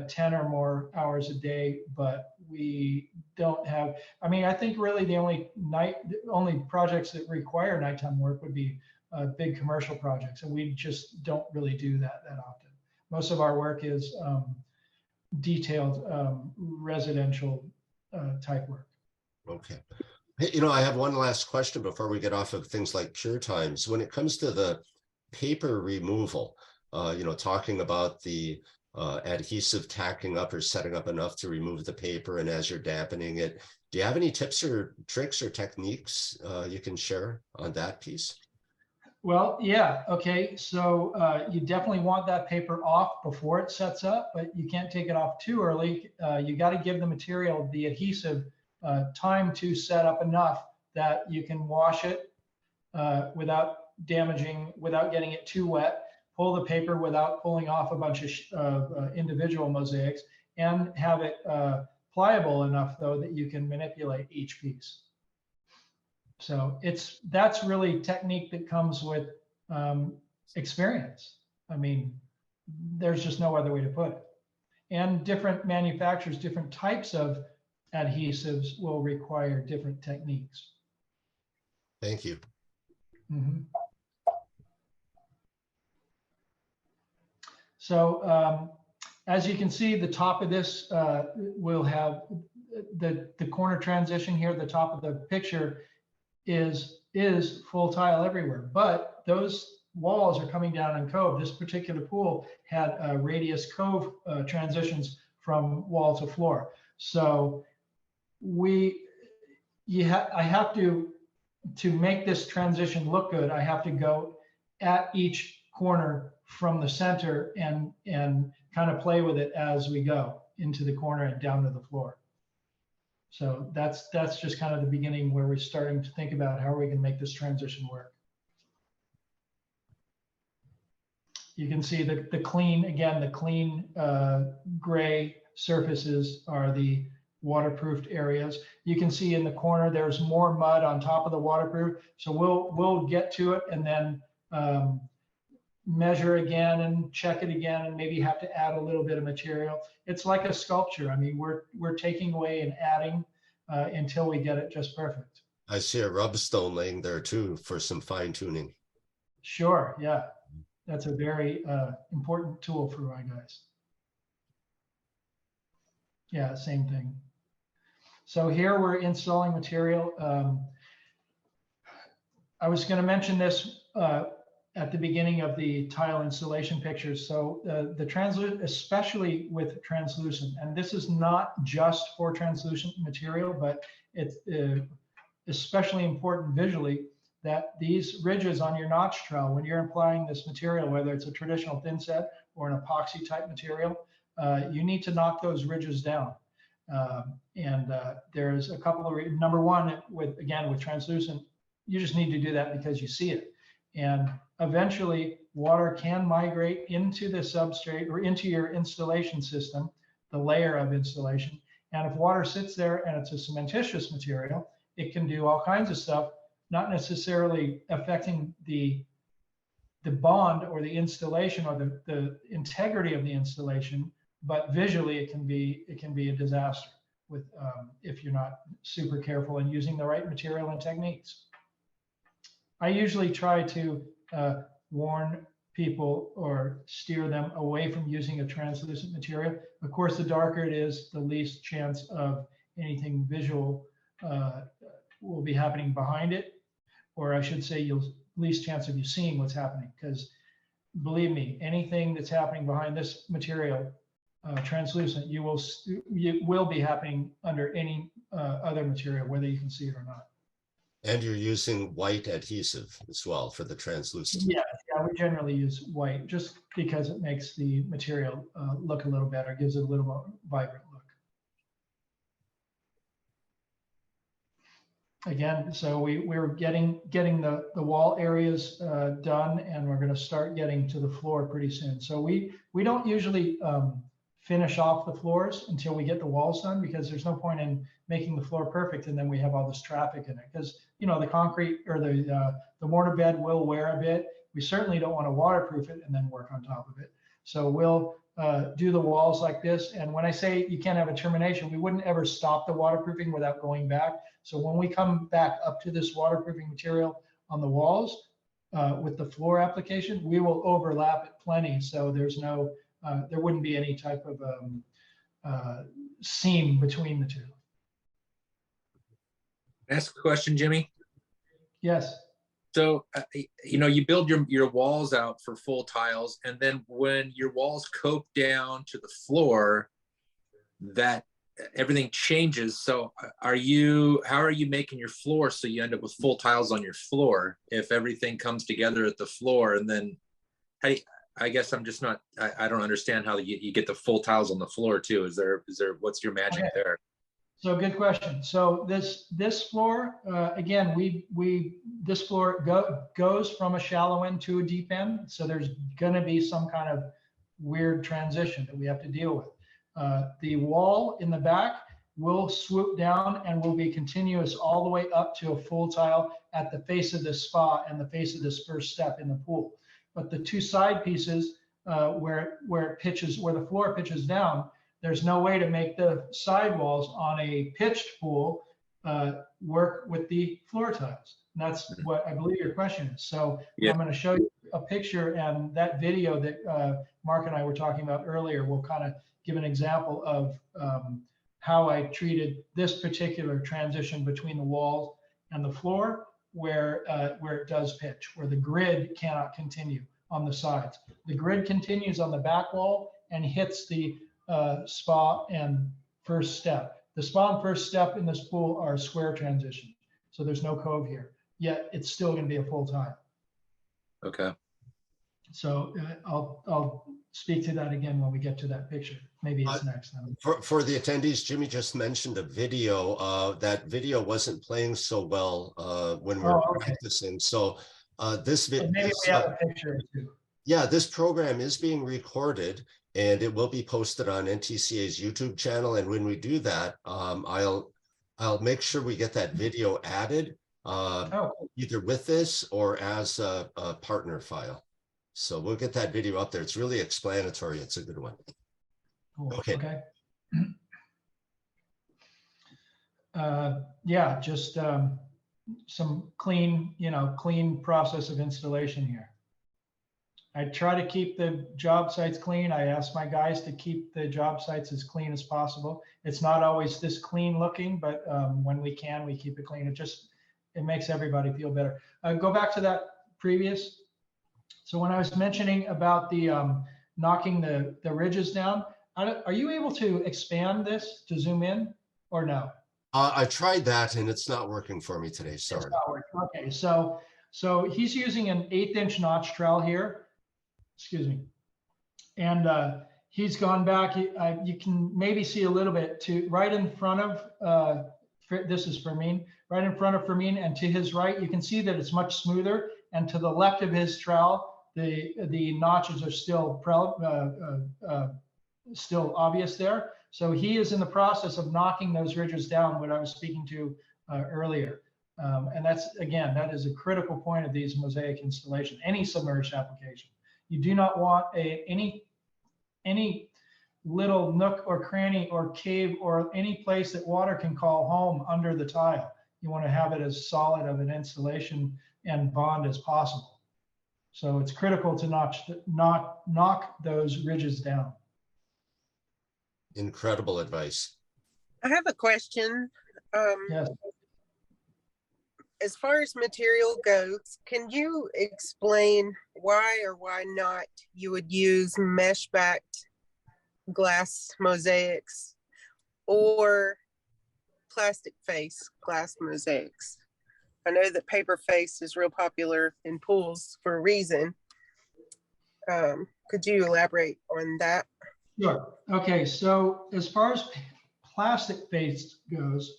10 or more hours a day, but we don't have, I mean, I think really the only projects that require nighttime work would be big commercial projects. And we just don't really do that often. Most of our work is detailed residential type work. Okay. Hey, I have one last question before we get off of things like cure times. When it comes to the paper removal, talking about the adhesive tacking up or setting up enough to remove the paper, and as you're dampening it, do you have any tips or tricks or techniques you can share on that piece? Well, yeah. Okay. So you definitely want that paper off before it sets up, but you can't take it off too early. You got to give the material, the adhesive, time to set up enough that you can wash it without damaging, without getting it too wet, pull the paper without pulling off a bunch of individual mosaics, and have it pliable enough though that you can manipulate each piece. So that's really technique that comes with experience. I mean, there's just no other way to put it. And different manufacturers, different types of adhesives will require different techniques. Thank you. Mm-hmm. So as you can see, the top of this will have the corner transition here. The top of the picture is full tile everywhere, but those walls are coming down in cove. This particular pool had radius cove transitions from wall to floor. So I have to make this transition look good, I have to go at each corner from the center and kind of play with it as we go into the corner and down to the floor. So that's just kind of the beginning where we're starting to think about how we can make this transition work. You can see the clean gray surfaces are the waterproofed areas. You can see in the corner there's more mud on top of the waterproof. So we'll get to it and then measure again and check it again and maybe have to add a little bit of material. It's like a sculpture. I mean, we're taking away and adding until we get it just perfect. I see a rub stone laying there too for some fine tuning. Sure, yeah. That's a very important tool for my guys. Yeah, same thing. So here we're installing material. I was going to mention this at the beginning of the tile installation pictures. So the translucent, especially with translucent, and this is not just for translucent material, but it's especially important visually, that these ridges on your notch trowel, when you're applying this material, whether it's a traditional thin set or an epoxy type material, you need to knock those ridges down. There's a couple of, number one, with translucent, you just need to do that because you see it. And eventually water can migrate into the substrate or into your installation system, the layer of installation, And if water sits there and it's a cementitious material, it can do all kinds of stuff, not necessarily affecting the bond or the installation or the integrity of the installation, but visually it can be a disaster with if you're not super careful and using the right material and techniques. I usually try to warn people or steer them away from using a translucent material. Of course, the darker it is, the least chance of anything visual will be happening behind it, or I should say, least chance of you seeing what's happening. Because believe me, anything that's happening behind this material, translucent, you will be happening under any other material, whether you can see it or not. And you're using white adhesive as well for the translucent. Yeah, we generally use white just because it makes the material look a little better, gives it a little more vibrant look. Again, so we're getting the wall areas done, and we're going to start getting to the floor pretty soon. So we don't usually finish off the floors until we get the walls done, because there's no point in making the floor perfect and then we have all this traffic in it, because the concrete or the mortar bed will wear a bit. We certainly don't want to waterproof it and then work on top of it. So we'll do the walls like this. And when I say you can't have a termination, we wouldn't ever stop the waterproofing without going back. So when we come back up to this waterproofing material on the walls with the floor application, we will overlap it plenty. So there's no, there wouldn't be any type of seam between the two. Ask a question, Jimmy. Yes. So, you build your walls out for full tiles, and then when your walls cope down to the floor, that everything changes. So how are you making your floor so you end up with full tiles on your floor if everything comes together at the floor? And then I guess I'm just not, I don't understand how you get the full tiles on the floor too. Is there, what's your magic there? So good question. So this floor, again, this floor goes from a shallow end to a deep end. So there's going to be some kind of weird transition that we have to deal with. The wall in the back will swoop down and will be continuous all the way up to a full tile at the face of the spa and the face of this first step in the pool. But the two side pieces where the floor pitches down, there's no way to make the sidewalls on a pitched pool work with the floor tiles. And that's what I believe your question is. So I'm going to show you a picture, and that video that Mark and I were talking about earlier will kind of give an example of how I treated this particular transition between the walls and the floor, where it does pitch, where the grid cannot continue on the sides. The grid continues on the back wall and hits the spa and first step. The spa and first step in this pool are square transition, so there's no cove here. Yet it's still going to be a full tile. Okay. So I'll speak to that again when we get to that picture. Maybe it's next time. For the attendees, Jimmy just mentioned a video. That video wasn't playing so well when we were practicing. So this video. So maybe we have a picture or two. Yeah, this program is being recorded, and it will be posted on NTCA's YouTube channel. And when we do that, I'll make sure we get that video added, either with this or as a partner file. So we'll get that video up there. It's really explanatory. It's a good one. Cool. Okay. Yeah, just some clean process of installation here. I try to keep the job sites clean. I ask my guys to keep the job sites as clean as possible. It's not always this clean looking, but when we can, we keep it clean. It makes everybody feel better. Go back to that previous. So when I was mentioning about the knocking the ridges down, are you able to expand this to zoom in or no? I tried that and it's not working for me today. Sorry. It's not working. Okay, so he's using an 1/8 inch notch trowel here. Excuse me. And he's gone back. You can maybe see a little bit to right in front of, this is Fermin, right in front of Fermin, and to his right, you can see that it's much smoother. And to the left of his trowel, the notches are still obvious there. So he is in the process of knocking those ridges down, what I was speaking to earlier. And that's, again, that is a critical point of these mosaic installations, any submerged application. You do not want any little nook or cranny or cave or any place that water can call home under the tile. You want to have it as solid of an installation and bond as possible. So it's critical to knock those ridges down. Incredible advice. I have a question. Yes. As far as material goes, can you explain why or why not you would use mesh-backed glass mosaics or plastic face glass mosaics? I know that paper face is real popular in pools for a reason. Could you elaborate on that? Sure. Okay, so as far as plastic face goes,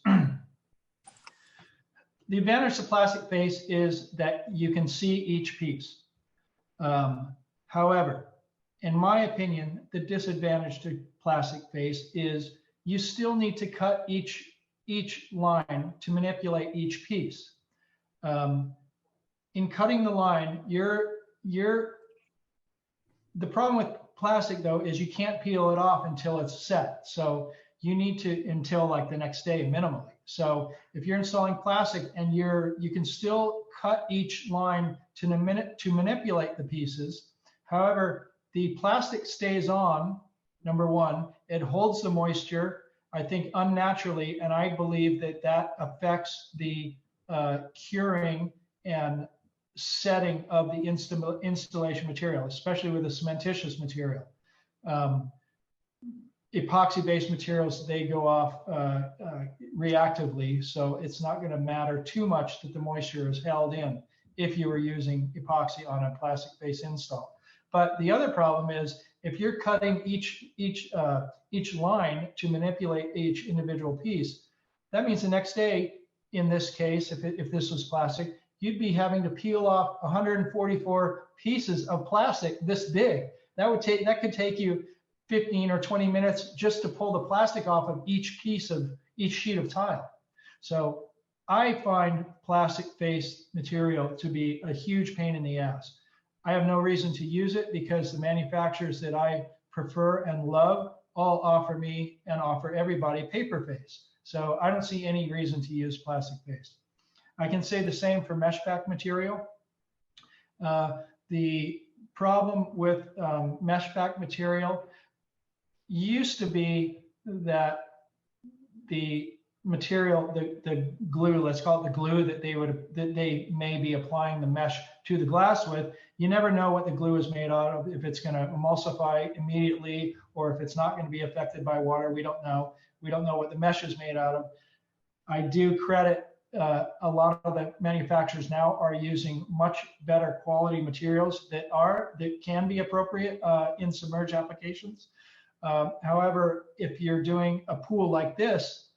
the advantage of plastic face is that you can see each piece. However, in my opinion, the disadvantage to plastic face is you still need to cut each line to manipulate each piece. In cutting the line, the problem with plastic though is you can't peel it off until it's set. So you need to until like the next day minimally. So if you're installing plastic and you can still cut each line to manipulate the pieces. However, the plastic stays on, number one, it holds the moisture, I think unnaturally, and I believe that affects the curing and setting of the installation material, especially with a cementitious material. Epoxy-based materials, they go off reactively, so it's not going to matter too much that the moisture is held in if you were using epoxy on a plastic-based install. But the other problem is if you're cutting each line to manipulate each individual piece, that means the next day, in this case, if this was plastic, you'd be having to peel off 144 pieces of plastic this big. That could take you 15 or 20 minutes just to pull the plastic off of each sheet of tile. So I find plastic face material to be a huge pain in the ass. I have no reason to use it because the manufacturers that I prefer and love all offer me and offer everybody paper face. So I don't see any reason to use plastic face. I can say the same for mesh back material. The problem with mesh back material used to be that the material, the glue, let's call it the glue that they may be applying the mesh to the glass with, you never know what the glue is made out of, if it's going to emulsify immediately or if it's not going to be affected by water. We don't know. We don't know what the mesh is made out of. I do credit a lot of the manufacturers now are using much better quality materials that can be appropriate in submerged applications. However, if you're doing a pool like this,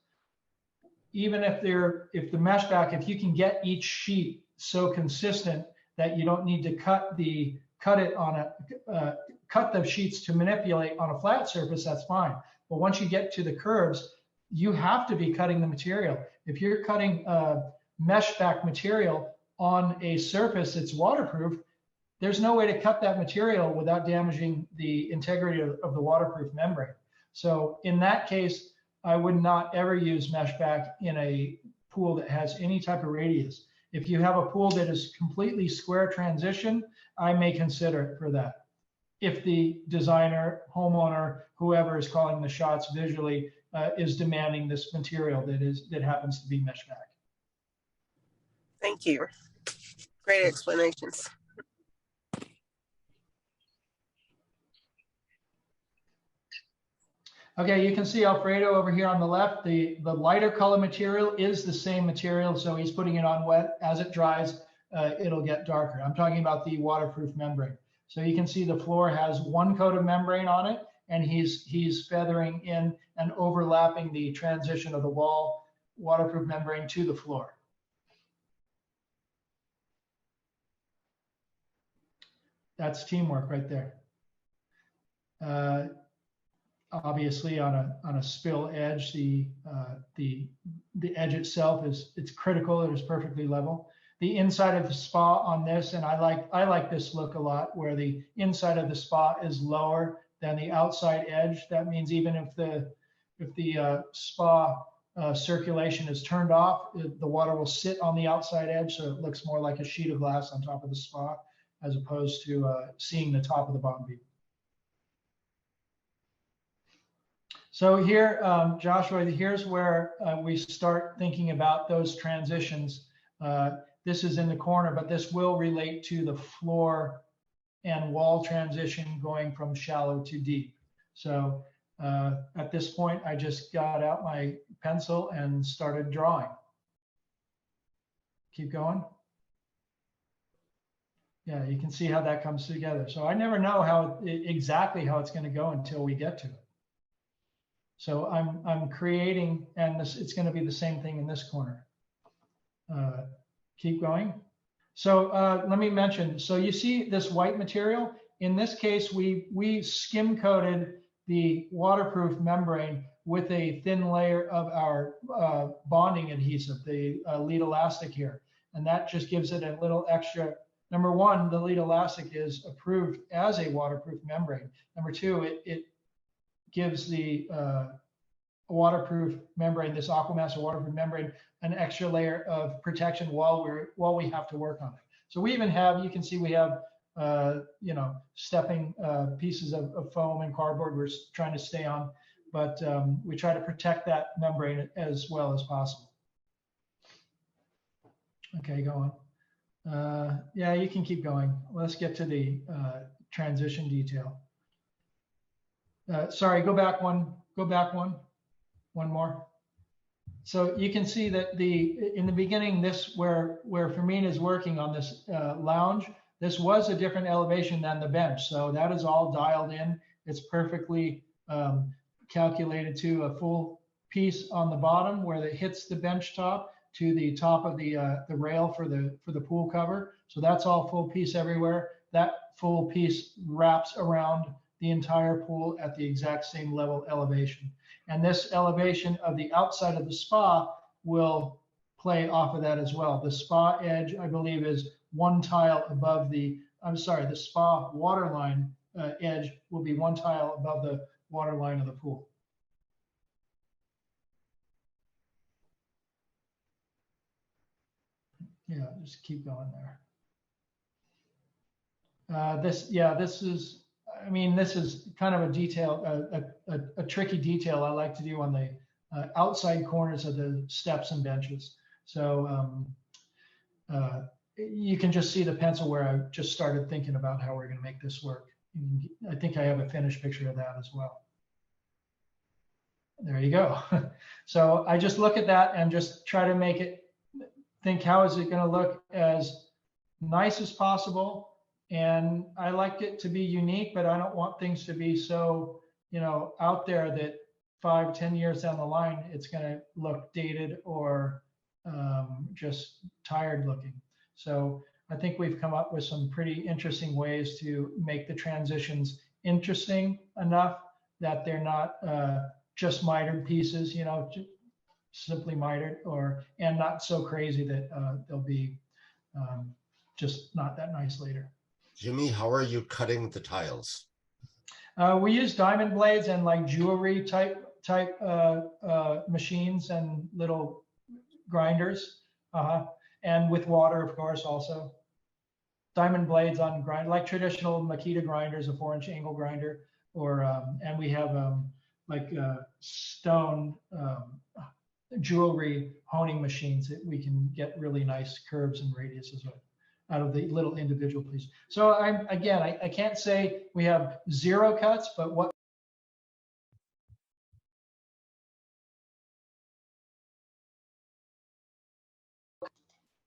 even if the mesh back, if you can get each sheet so consistent that you don't need to cut the sheets to manipulate on a flat surface, that's fine. But once you get to the curves, you have to be cutting the material. If you're cutting mesh back material on a surface that's waterproof, there's no way to cut that material without damaging the integrity of the waterproof membrane. So in that case, I would not ever use mesh back in a pool that has any type of radius. If you have a pool that is completely square transition, I may consider it for that. If the designer, homeowner, whoever is calling the shots visually is demanding this material that happens to be mesh back. Thank you. Great explanations. Okay, you can see Alfredo over here on the left. The lighter color material is the same material, so he's putting it on wet. As it dries, it'll get darker. I'm talking about the waterproof membrane. So you can see the floor has one coat of membrane on it, and he's feathering in and overlapping the transition of the wall waterproof membrane to the floor. That's teamwork right there. obviously on a spill edge, the edge itself it's critical. It is perfectly level. The inside of the spa on this, and I like this look a lot, where the inside of the spa is lower than the outside edge. That means even if the spa circulation is turned off, the water will sit on the outside edge, so it looks more like a sheet of glass on top of the spa, as opposed to seeing the top of the bottom beam. So here, Joshua, here's where we start thinking about those transitions. This is in the corner, but this will relate to the floor and wall transition going from shallow to deep. So at this point, I just got out my pencil and started drawing. Keep going. Yeah, you can see how that comes together. So I never know exactly how it's going to go until we get to it. So I'm creating, and it's going to be the same thing in this corner. Keep going. So let me mention, so you see this white material. In this case, we skim coated the waterproof membrane with a thin layer of our bonding adhesive, the lead elastic here. And that just gives it a little extra. Number one, the lead elastic is approved as a waterproof membrane. Number two, it gives the waterproof membrane, this Aquamaster waterproof membrane, an extra layer of protection while we have to work on it. So we even have, you can see we have, stepping pieces of foam and cardboard we're trying to stay on, but we try to protect that membrane as well as possible. Okay, go on. Yeah, you can keep going. Let's get to the transition detail. Sorry, go back one more. So you can see that in the beginning, this where Fermin is working on this lounge, this was a different elevation than the bench. So that is all dialed in. It's perfectly calculated to a full piece on the bottom where it hits the bench top to the top of the rail for the pool cover. So that's all full piece everywhere. That full piece wraps around the entire pool at the exact same level elevation. And this elevation of the outside of the spa will play off of that as well. The spa edge, I believe, is one tile above the spa waterline edge will be one tile above the waterline of the pool. Yeah, just keep going there. This is kind of a detail, a tricky detail I like to do on the outside corners of the steps and benches. So you can just see the pencil where I just started thinking about how we're going to make this work. I think I have a finished picture of that as well. There you go. So I just look at that and just try to think how is it going to look as nice as possible. And I like it to be unique, but I don't want things to be so, out there that 5-10 years down the line, it's going to look dated or just tired looking. So I think we've come up with some pretty interesting ways to make the transitions interesting enough that they're not just mitered pieces, simply mitered, and not so crazy that they'll be just not that nice later. Jimmy, how are you cutting the tiles? We use diamond blades and like jewelry type machines and little grinders, and with water, of course, also. Diamond blades on grind, like traditional Makita grinders, a 4-inch angle grinder, or and we have stone jewelry honing machines that we can get really nice curves and radiuses out of the little individual pieces. So I can't say we have 0 cuts, but what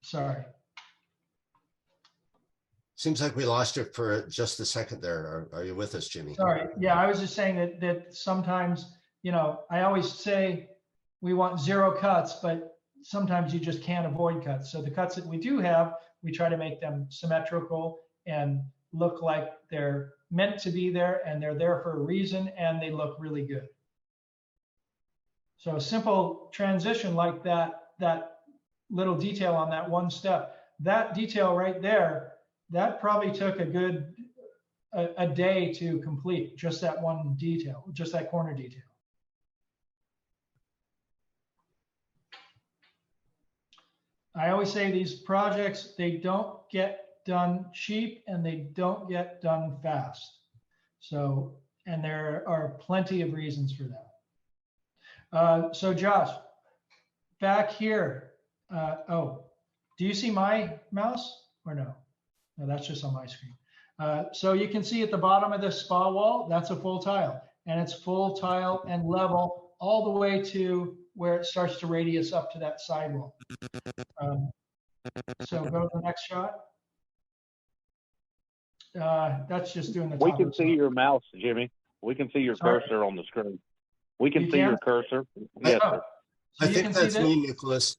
sorry. Seems like we lost you for just a second there. Are you with us, Jimmy? Sorry. Yeah, I was just saying that sometimes, I always say we want 0 cuts, but sometimes you just can't avoid cuts. So the cuts that we do have, we try to make them symmetrical and look like they're meant to be there, and they're there for a reason, and they look really good. So a simple transition like that little detail on that one step, that detail right there, that probably took a day to complete, just that one detail, just that corner detail. I always say these projects, they don't get done cheap and they don't get done fast. So, and there are plenty of reasons for that. So Josh, back here, oh, do you see my mouse or no? No, that's just on my screen. So you can see at the bottom of this spa wall, that's a full tile, and it's full tile and level all the way to where it starts to radius up to that sidewall. So go to the next shot. That's just doing the top. We can see your mouse, Jimmy. We can see your cursor on the screen. We can see your cursor. Yes, sir. So I think that's me, Nicholas.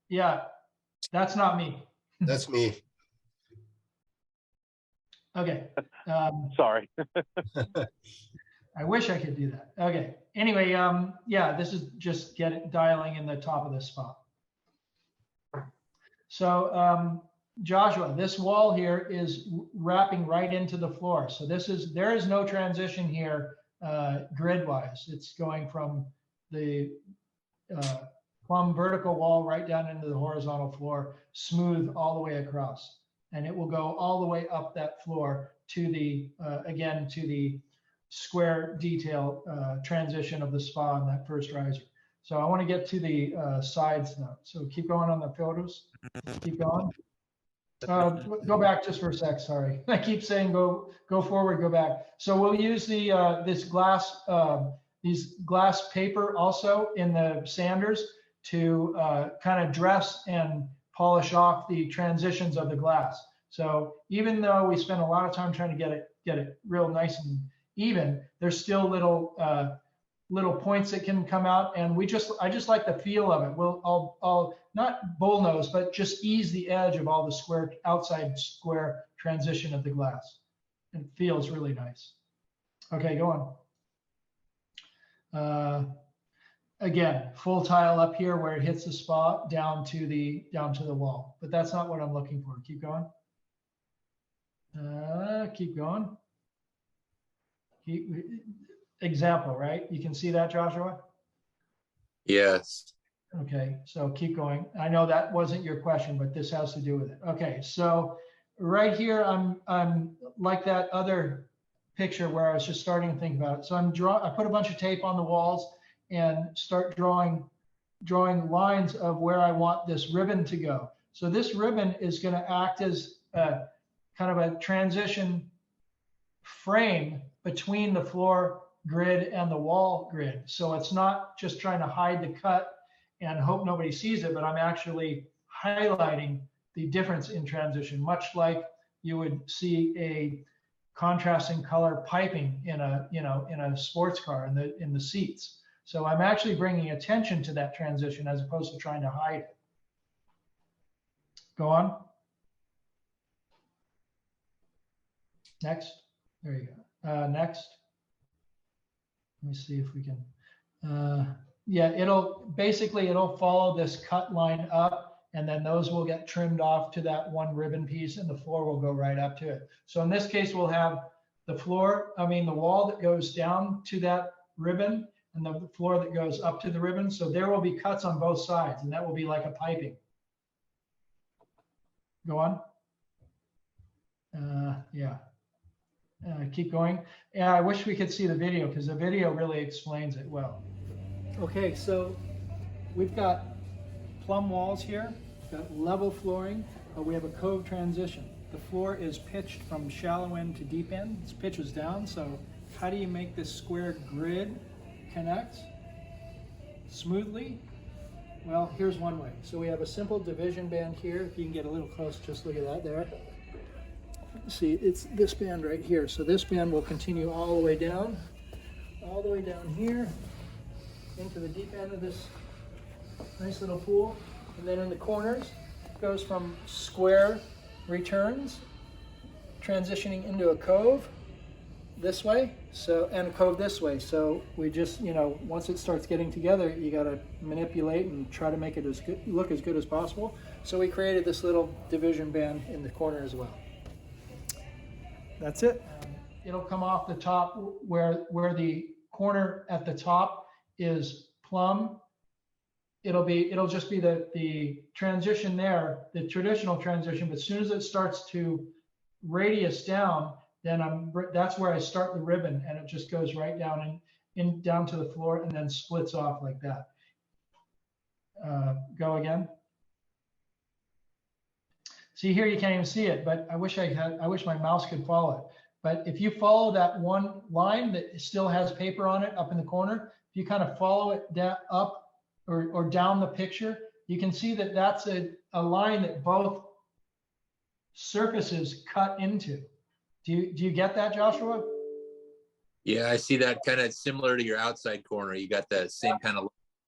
Yeah, that's not me. That's me. Okay. Sorry. I wish I could do that. Okay. Anyway, yeah, this is just dialing in the top of this spot. So Joshua, this wall here is wrapping right into the floor. So there is no transition here grid-wise. It's going from the plumb vertical wall right down into the horizontal floor, smooth all the way across. And it will go all the way up that floor to the, again, to the square detail transition of the spa in that first riser. So I want to get to the sides now. So keep going on the photos. Keep going. Go back just for a sec. Sorry, I keep saying go forward, go back. So we'll use the this glass these glass paper also in the sanders to kind of dress and polish off the transitions of the glass. So even though we spend a lot of time trying to get it real nice and even, there's still little points that can come out, and I just like the feel of it. I'll not bullnose, but just ease the edge of all the outside square transition of the glass. It feels really nice. Okay, go on. Again, full tile up here where it hits the spot down to the wall, but that's not what I'm looking for. Keep going. Keep going. Example, right? You can see that, Joshua? Yes. Okay, so keep going. I know that wasn't your question, but this has to do with it. Okay, so right here, I'm like that other picture where I was just starting to think about it. So I put a bunch of tape on the walls and start drawing lines of where I want this ribbon to go. So this ribbon is going to act as a kind of a transition frame between the floor grid and the wall grid. So it's not just trying to hide the cut and hope nobody sees it, but I'm actually highlighting the difference in transition, much like you would see a contrasting color piping in a sports car in the seats. So I'm actually bringing attention to that transition as opposed to trying to hide it. Go on. Next. There you go. Next. Let me see if we can. Yeah, it'll follow this cut line up, and then those will get trimmed off to that one ribbon piece, and the floor will go right up to it. So in this case, we'll have the wall that goes down to that ribbon, and the floor that goes up to the ribbon. So there will be cuts on both sides, and that will be like a piping. Go on. Yeah. Keep going. Yeah, I wish we could see the video because the video really explains it well. Okay, so we've got plumb walls here, got level flooring, but we have a cove transition. The floor is pitched from shallow end to deep end. Its pitch is down, so how do you make this square grid connect smoothly? Well, here's one way. So we have a simple division band here. If you can get a little close, just look at that there. See, it's this band right here. So this band will continue all the way down here into the deep end of this nice little pool. And then in the corners, it goes from square returns transitioning into a cove this way, so, and a cove this way. So we just, you know, once it starts getting together, you got to manipulate and try to make it as good, look as good as possible. So we created this little division band in the corner as well. That's it. It'll come off the top where the corner at the top is plumb. It'll just be the transition there, the traditional transition. But as soon as it starts to radius down, then that's where I start the ribbon, and it just goes right down and down to the floor, and then splits off like that. Go again. See here, you can't even see it, but I wish my mouse could follow it. But if you follow that one line that still has paper on it up in the corner, if you kind of follow it up or down the picture, you can see that that's a line that both surfaces cut into. Do you get that, Joshua? Yeah, I see that, kind of similar to your outside corner. You got that same kind of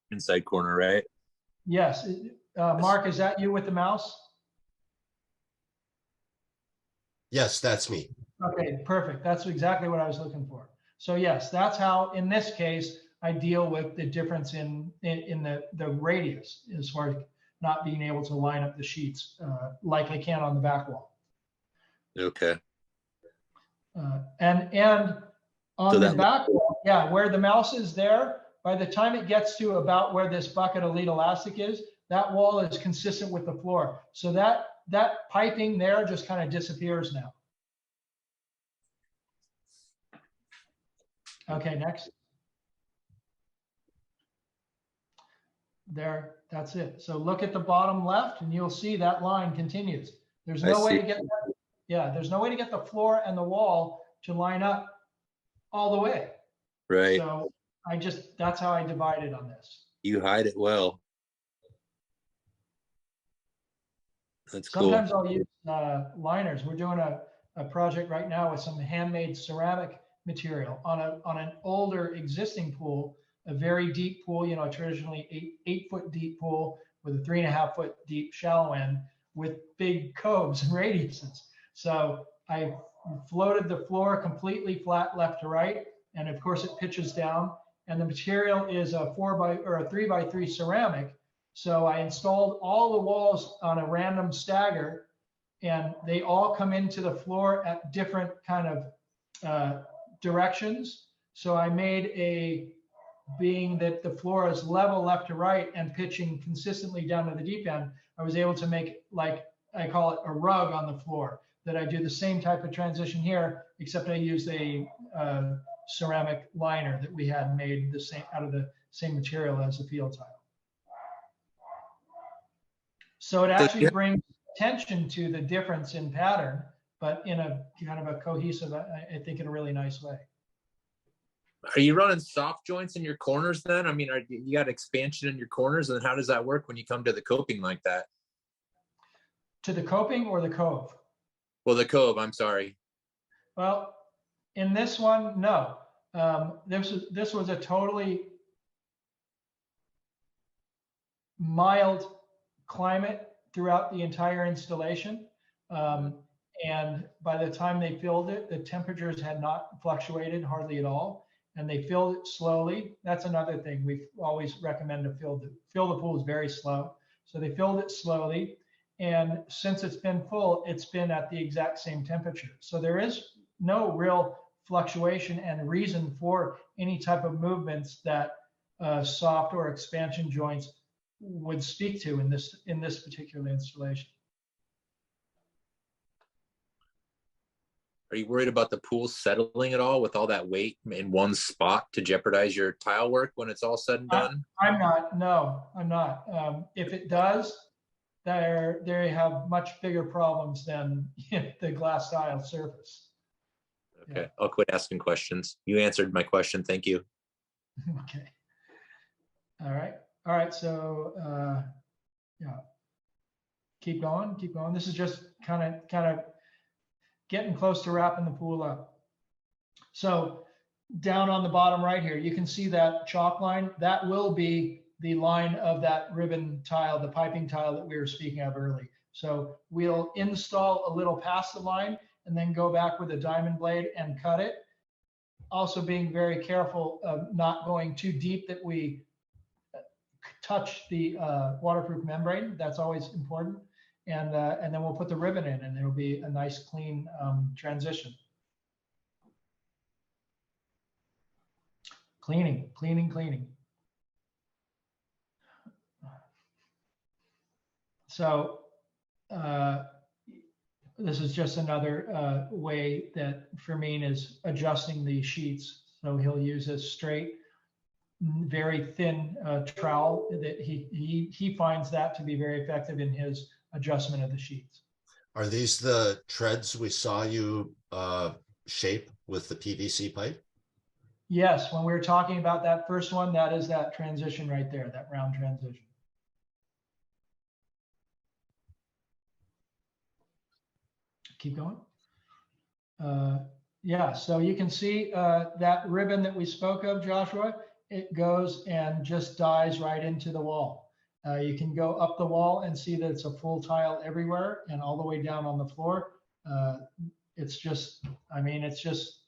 inside corner, right? Yes. Mark, is that you with the mouse? Yes, that's me. Okay, perfect. That's exactly what I was looking for. So yes, that's how, in this case, I deal with the difference in the radius as far as not being able to line up the sheets like I can on the back wall. Okay. And on the back wall, yeah, where the mouse is there, by the time it gets to about where this bucket of lead elastic is, that wall is consistent with the floor. So that piping there just kind of disappears now. Okay, next. There, that's it. So look at the bottom left and you'll see that line continues. There's no way to get that, yeah, there's no way to get the floor and the wall to line up all the way. Right. So that's how I divided on this. You hide it well. That's cool. Sometimes I'll use liners. We're doing a project right now with some handmade ceramic material on an older existing pool, a very deep pool, you know, traditionally 8-foot deep pool with a 3.5-foot deep shallow end with big coves and radiuses. So I floated the floor completely flat left to right, and of course it pitches down. And the material is a 3x3 ceramic. So I installed all the walls on a random stagger, and they all come into the floor at different kind of directions. So I made being that the floor is level left to right and pitching consistently down to the deep end, I was able to make, like I call it, a rug on the floor, that I do the same type of transition here, except I used a ceramic liner that we had made the same out of the same material as the field tile. So it actually brings attention to the difference in pattern, but in a kind of a cohesive, I think, in a really nice way. Are you running soft joints in your corners then? I mean, you got expansion in your corners, and how does that work when you come to the coping like that? To the coping or the cove? Well, the cove, I'm sorry. Well, in this one, no. This was a totally mild climate throughout the entire installation. And by the time they filled it, the temperatures had not fluctuated hardly at all. And they filled it slowly. That's another thing we always recommend to fill the pool is very slow. So they filled it slowly. And since it's been full, it's been at the exact same temperature. So there is no real fluctuation and reason for any type of movements that soft or expansion joints would speak to in this particular installation. Are you worried about the pool settling at all with all that weight in one spot to jeopardize your tile work when it's all said and done? I'm not. No, I'm not. If it does, they have much bigger problems than the glass tile surface. Okay, Yeah. I'll quit asking questions. You answered my question. Thank you. Okay. All right. So yeah, keep going. This is just kind of getting close to wrapping the pool up. So down on the bottom right here, you can see that chalk line. That will be the line of that ribbon tile, the piping tile that we were speaking of early. So we'll install a little past the line, and then go back with a diamond blade and cut it. Also being very careful of not going too deep that we touch the waterproof membrane. That's always important. And then we'll put the ribbon in, and it'll be a nice clean transition. Cleaning, cleaning, cleaning. So this is just another way that Fermin is adjusting the sheets. So he'll use a straight, very thin trowel that he finds that to be very effective in his adjustment of the sheets. Are these the treads we saw you shape with the PVC pipe? Yes, when we were talking about that first one, that is that transition right there, that round transition. Keep going. Yeah, so you can see that ribbon that we spoke of, Joshua, it goes and just dies right into the wall. You can go up the wall and see that it's a full tile everywhere and all the way down on the floor. It's just, I mean, it's just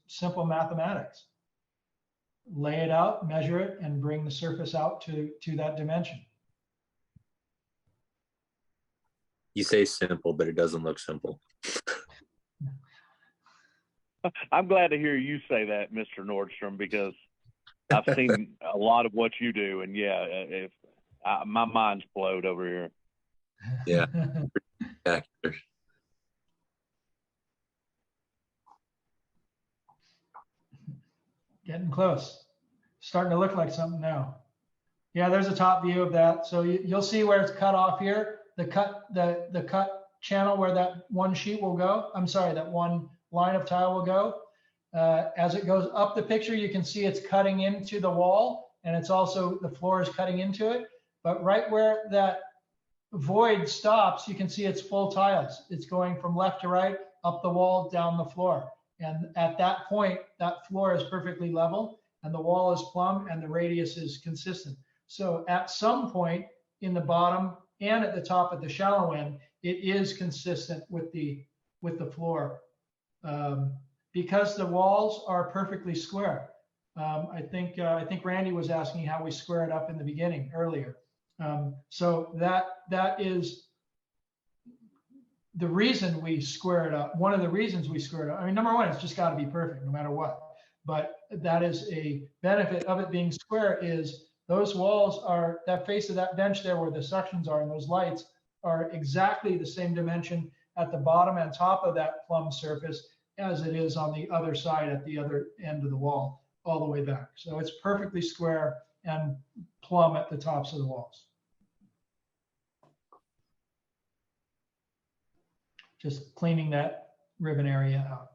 simple mathematics. Lay it out, measure it, and bring the surface out to that dimension. You say simple, but it doesn't look simple. I'm glad to hear you say that, Mr. Nordstrom, because I've seen a lot of what you do, and yeah, my mind's blowed over here. Yeah. Getting close. Starting to look like something now. Yeah, there's a top view of that. So you'll see where it's cut off here. The cut channel where that one sheet will go. I'm sorry, that one line of tile will go. As it goes up the picture, you can see it's cutting into the wall, and it's also the floor is cutting into it. But right where that void stops, you can see it's full tiles. It's going from left to right, up the wall, down the floor. And at that point, that floor is perfectly level, and the wall is plumb, and the radius is consistent. So at some point in the bottom and at the top at the shallow end, it is consistent with the floor. Because the walls are perfectly square. I think Randy was asking how we square it up in the beginning earlier. So that is the reason we square it up. One of the reasons we square it up. I mean, number one, it's just got to be perfect no matter what. But that is a benefit of it being square is those walls are, that face of that bench there where the suctions are and those lights are exactly the same dimension at the bottom and top of that plumb surface as it is on the other side at the other end of the wall, all the way back. So it's perfectly square and plumb at the tops of the walls. Just cleaning that ribbon area out.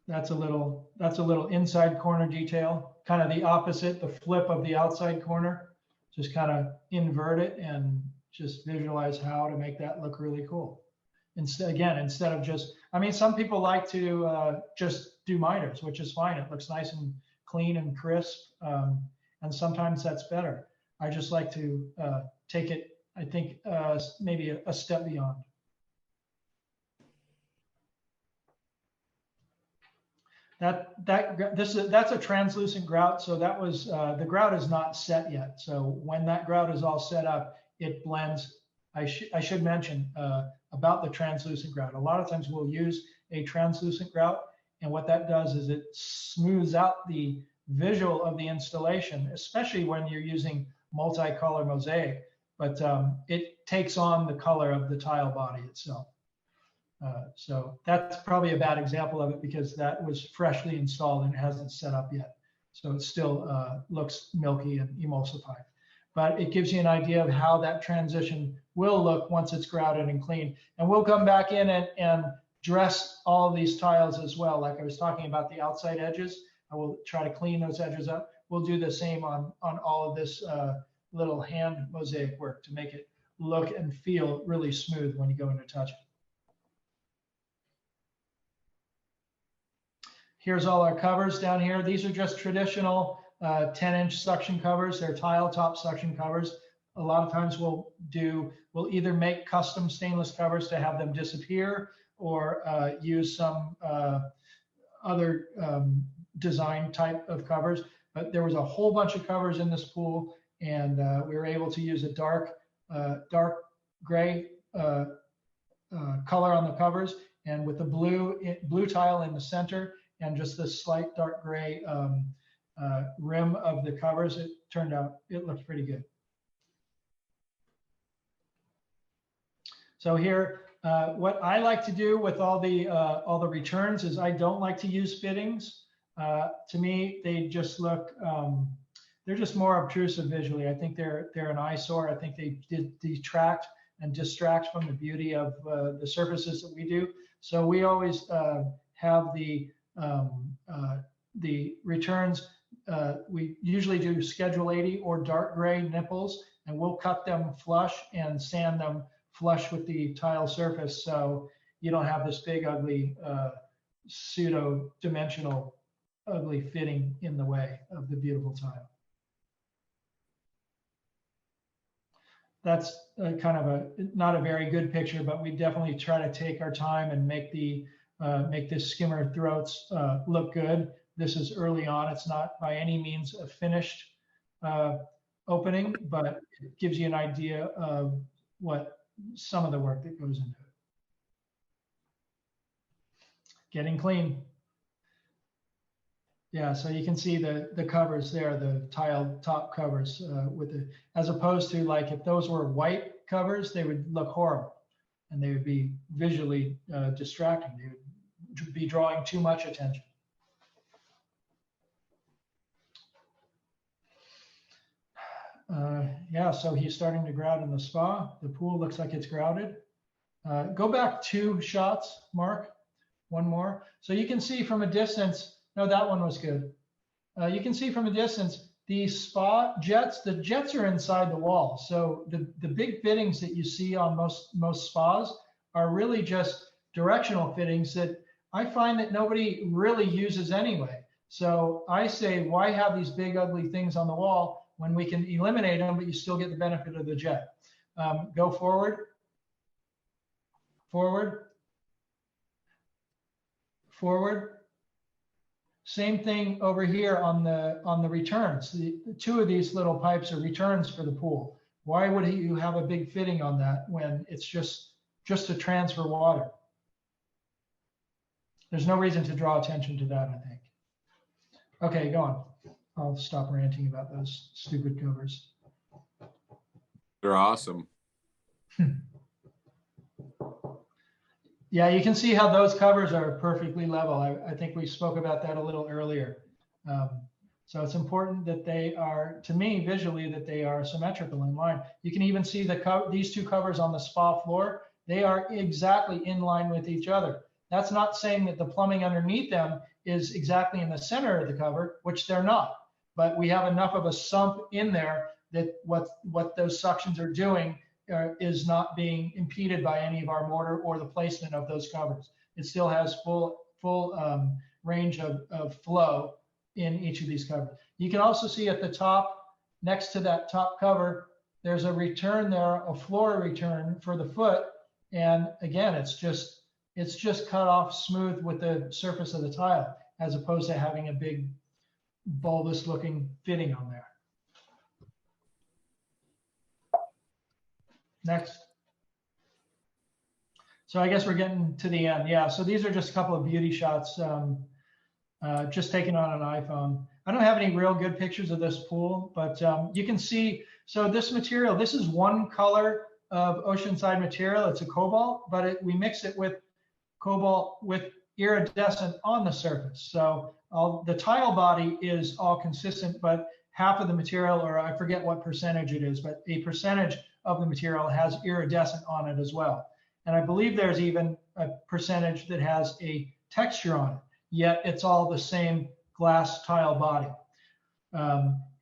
That's a little inside corner detail, kind of the opposite, the flip of the outside corner. Just kind of invert it and just visualize how to make that look really cool. Instead of just, I mean, some people like to just do miters, which is fine. It looks nice and clean and crisp. And sometimes that's better. I just like to take it, I think, maybe a step beyond. That's a translucent grout. So that was, the grout is not set yet. So when that grout is all set up, it blends. I should mention about the translucent grout. A lot of times we'll use a translucent grout, and what that does is it smooths out the visual of the installation, especially when you're using multicolor mosaic, but it takes on the color of the tile body itself. So that's probably a bad example of it because that was freshly installed and it hasn't set up yet. So it still looks milky and emulsified. But it gives you an idea of how that transition will look once it's grouted and cleaned. And we'll come back in and dress all of these tiles as well. Like I was talking about the outside edges, I will try to clean those edges up. We'll do the same on all of this little hand mosaic work to make it look and feel really smooth when you go in to touch it. Here's all our covers down here. These are just traditional 10-inch suction covers. They're tile top suction covers. a lot of times we'll either make custom stainless covers to have them disappear, or use some other design type of covers. But there was a whole bunch of covers in this pool, and we were able to use a dark gray color on the covers, and with the blue tile in the center, and just this slight dark gray rim of the covers, it looked pretty good. So here, what I like to do with all the returns is I don't like to use fittings. To me, they just look, they're just more obtrusive visually. I think they're an eyesore. I think they detract and distract from the beauty of the surfaces that we do. So we always have the returns. We usually do Schedule 80 or dark gray nipples, and we'll cut them flush and sand them flush with the tile surface, so you don't have this big ugly pseudo-dimensional ugly fitting in the way of the beautiful tile. That's kind of not a very good picture, but we definitely try to take our time and make this skimmer throats look good. This is early on. It's not by any means a finished opening, but it gives you an idea of what some of the work that goes into it. Getting clean. Yeah, so you can see the covers there, the tile top covers as opposed to, like, if those were white covers, they would look horrible and they would be visually distracting. They would be drawing too much attention. Yeah, so he's starting to grout in the spa. The pool looks like it's grouted. Go back 2 shots, Mark. One more. So you can see from a distance, no, that one was good. You can see from a distance, the spa jets, the jets are inside the wall. So the big fittings that you see on most spas are really just directional fittings that I find that nobody really uses anyway. So I say, why have these big ugly things on the wall when we can eliminate them, but you still get the benefit of the jet? Go forward, forward, forward. Same thing over here on the returns. The 2 of these little pipes are returns for the pool. Why would you have a big fitting on that when it's just to transfer water? There's no reason to draw attention to that, I think. Okay, go on. I'll stop ranting about those stupid covers. They're awesome. Yeah, you can see how those covers are perfectly level. I think we spoke about that a little earlier. So it's important that they are, to me, visually, that they are symmetrical in line. You can even see these 2 covers on the spa floor. They are exactly in line with each other. That's not saying that the plumbing underneath them is exactly in the center of the cover, which they're not. But we have enough of a sump in there that what those suctions are doing is not being impeded by any of our mortar or the placement of those covers. It still has full range of flow in each of these covers. You can also see at the top, next to that top cover, there's a return there, a floor return for the foot. And again, it's just cut off smooth with the surface of the tile, as opposed to having a big bulbous looking fitting on there. Next. So I guess we're getting to the end. Yeah, so these are just a couple of beauty shots just taken on an iPhone. I don't have any real good pictures of this pool, but you can see, so this material, this is one color of oceanside material. It's a cobalt, but we mix it with cobalt with iridescent on the surface. So the tile body is all consistent, but half of the material, or I forget what percentage it is, but a percentage of the material has iridescent on it as well. And I believe there's even a percentage that has a texture on it, yet it's all the same glass tile body.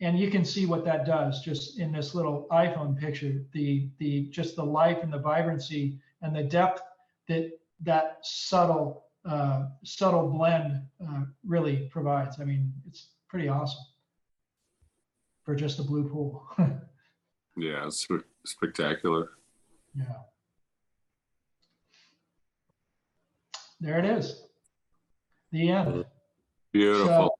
And you can see what that does just in this little iPhone picture, just the life and the vibrancy and the depth that subtle blend really provides. I mean, it's pretty awesome for just a blue pool. Yeah, it's spectacular. Yeah. There it is. The end. Beautiful. So,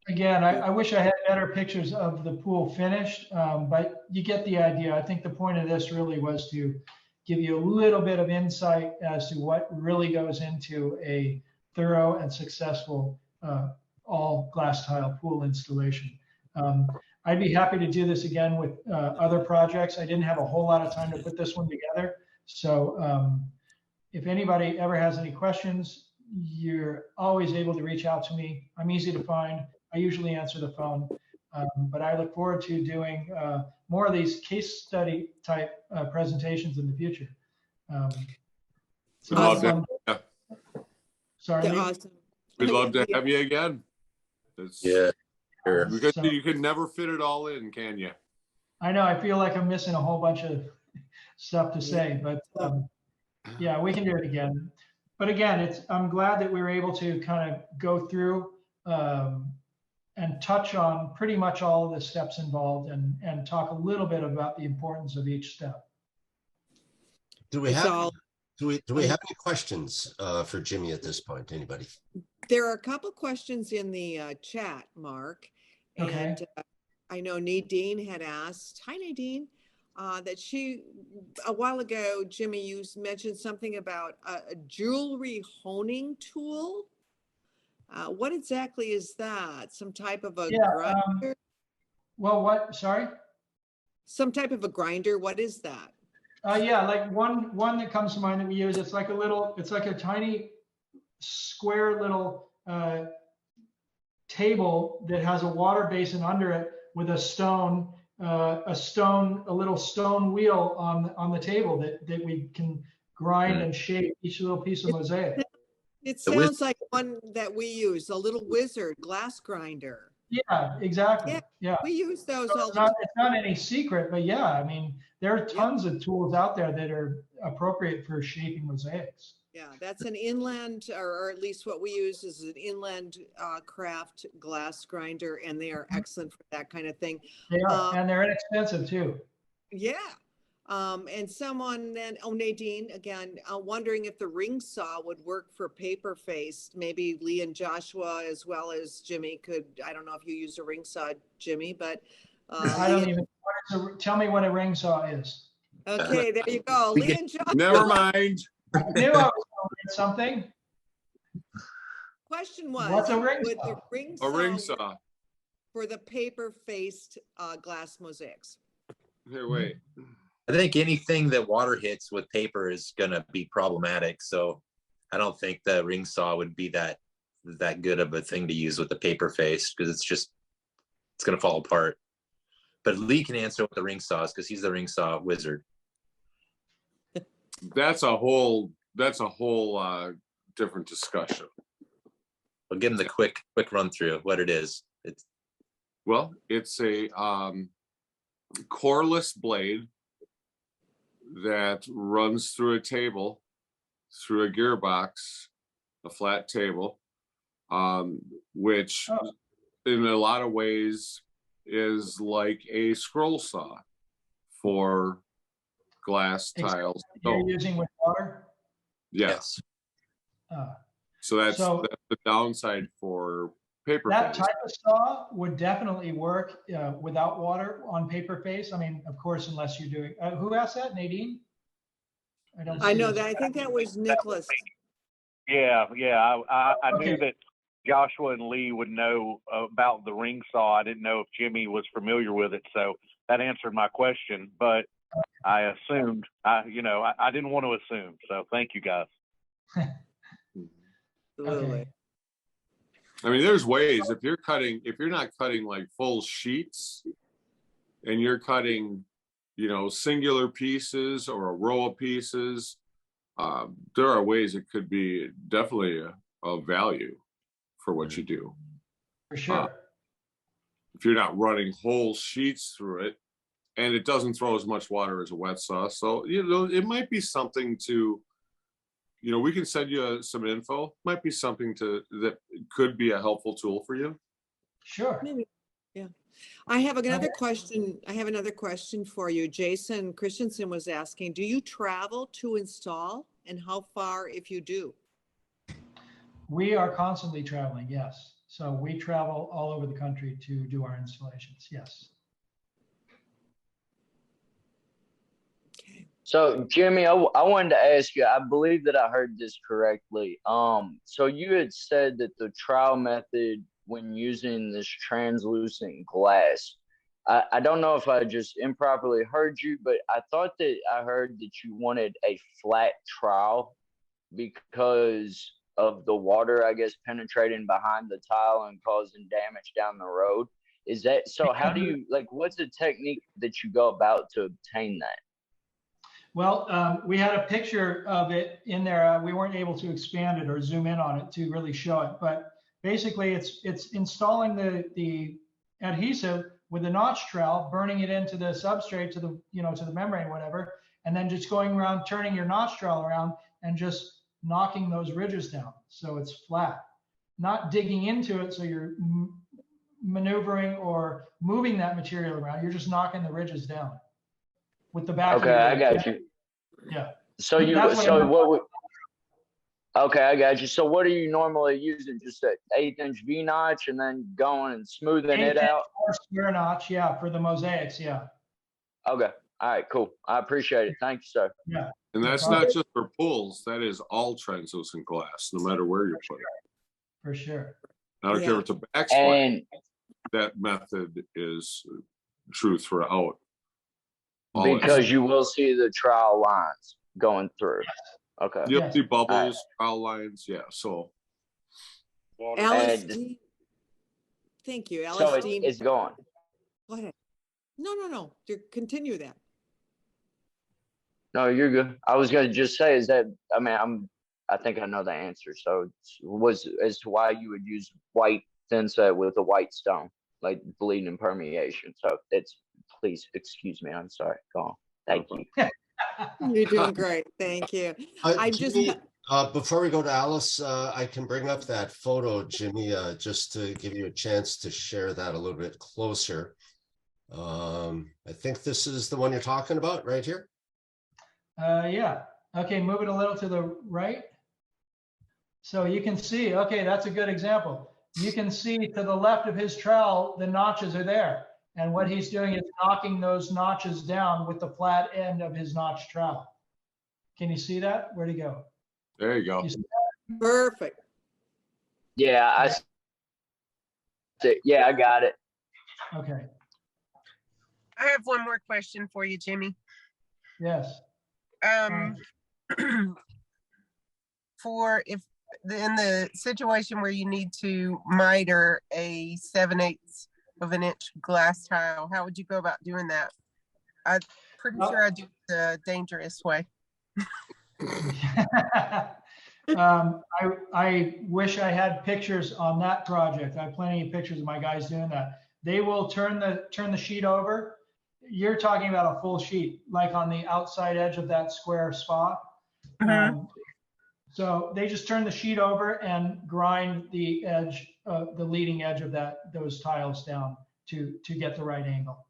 again, I wish I had better pictures of the pool finished, but you get the idea. I think the point of this really was to give you a little bit of insight as to what really goes into a thorough and successful all glass tile pool installation. I'd be happy to do this again with other projects. I didn't have a whole lot of time to put this one together. So if anybody ever has any questions, you're always able to reach out to me. I'm easy to find. I usually answer the phone, but I look forward to doing more of these case study type presentations in the future. So Awesome. Sorry. They're awesome. We'd love to have you again. Yeah, sure. Because So, you can never fit it all in, can you? I know, I feel like I'm missing a whole bunch of stuff to say, but yeah, we can do it again. But again, I'm glad that we were able to kind of go through and touch on pretty much all of the steps involved and talk a little bit about the importance of each step. Do we have any questions for Jimmy at this point? Anybody? There are a couple questions in the chat, Mark. Okay. And I know Nadine had asked, hi Nadine, that she, a while ago, Jimmy, you mentioned something about a jewelry honing tool. What exactly is that? Some type of a grinder? Well, what, sorry? Some type of a grinder, what is that? Yeah, like one that comes to mind that we use, it's like a tiny square little table that has a water basin under it with a little stone wheel on the table that we can grind and shape each little piece of mosaic. It sounds like one that we use, a little wizard glass grinder. Yeah, exactly. Yeah. We use those So all the time. it's not any secret, but yeah, I mean, there are tons of tools out there that are appropriate for shaping mosaics. Yeah, that's an inland, or at least what we use is an inland craft glass grinder, and they are excellent for that kind of thing. They are, and they're inexpensive too. Yeah. And someone then, Nadine, again, wondering if the ring saw would work for paper faced. Maybe Lee and Joshua, as well as Jimmy, could, I don't know if you use a ring saw, Jimmy, but. I don't even, tell me what a ring saw is. Okay, there you go. Lee and Joshua. Never mind. I knew I was going to read something. Question was, what's a ring would saw? the ring A ring saw saw. for the paper faced glass mosaics? Here, wait. I think anything that water hits with paper is going to be problematic. So I don't think the ring saw would be that good of a thing to use with the paper face, because it's going to fall apart. But Lee can answer what the ring saw is, because he's the ring saw wizard. That's a whole different discussion. I'll give him the quick run through of what it is. It's a coreless blade that runs through a table, through a gearbox, a flat table, which in a lot of ways is like a scroll saw for glass tiles. You're using with water? Yes. So that's the downside for paper That face. type of saw would definitely work without water on paper face. I mean, of course, unless you're doing, who asked that, Nadine? I know that. I think that was Nicholas. Yeah. I knew that Joshua and Lee would know about the ring saw. I didn't know if Jimmy was familiar with it, so that answered my question. But I assumed, I didn't want to assume. So thank you, guys. Absolutely. I mean, there's ways if you're not cutting like full sheets and you're cutting, singular pieces or a row of pieces, there are ways it could be definitely of value for what you do. For sure. If you're not running whole sheets through it, and it doesn't throw as much water as a wet saw. So, it might be something to, we can send you some info. Might be something that could be a helpful tool for you. Sure. Maybe. Yeah. I have another question. I have another question for you. Jason Christensen was asking, do you travel to install, and how far if you do? We are constantly traveling, yes. So we travel all over the country to do our installations, yes. So Jimmy, I wanted to ask you, I believe that I heard this correctly. So you had said that the trial method when using this translucent glass, I don't know if I just improperly heard you, but I thought that I heard that you wanted a flat trowel because of the water, I guess, penetrating behind the tile and causing damage down the road. Is that so? How do you, like, what's the technique that you go about to obtain that? Well, we had a picture of it in there. We weren't able to expand it or zoom in on it to really show it, but basically it's installing the adhesive with the notch trowel, burning it into the substrate, to the, you know, to the membrane, whatever, and then just going around, turning your notch trowel around and just knocking those ridges down so it's flat, not digging into it so you're maneuvering or moving that material around. You're just knocking the ridges down with the back. Okay, I got you. Yeah. So you, so what? Okay, I got you. So what are you normally using? Just an 1/8" V notch and then going and smoothing it out? Or square notch, yeah, for the mosaics, yeah. Okay. All right, cool. I appreciate it. Thank you, sir. Yeah. And that's not just for pools. That is all translucent glass, no matter where you put it. For sure. I don't care if it's a backsplash. And that method is true throughout. because you will see the trowel lines going through. Okay. You'll see bubbles, trowel lines, yeah. So Alice Dean. Thank you, Alice so Dean. it's going. Go ahead. No. Continue that. No, you're good. I was gonna just say is that I think I know the answer. So it was as to why you would use white thin set with a white stone, like bleeding impermeation. So it's, please excuse me. I'm sorry. Go on. Thank you. You're doing great. Thank you. I Jimmy, before we go to Alice, I can bring up that photo, Jimmy, just to give you a chance to share that a little bit closer. I think this is the one you're talking about right here. Yeah. Okay, move it a little to the right. So you can see, okay, that's a good example. You can see to the left of his trowel, the notches are there. And what he's doing is knocking those notches down with the flat end of his notch trowel. Can you see that? Where'd he go? there you go. Perfect. Yeah, I got it. Okay. I have one more question for you, Jimmy. Yes. For in the situation where you need to miter a 7/8 of an inch glass tile, how would you go about doing that? I'm pretty sure I do it the dangerous way. I wish I had pictures on that project. I have plenty of pictures of my guys doing that. They will turn the sheet over. You're talking about a full sheet, like on the outside edge of that square spot. So they just turn the sheet over and grind the edge, the leading edge of those tiles down to get the right angle.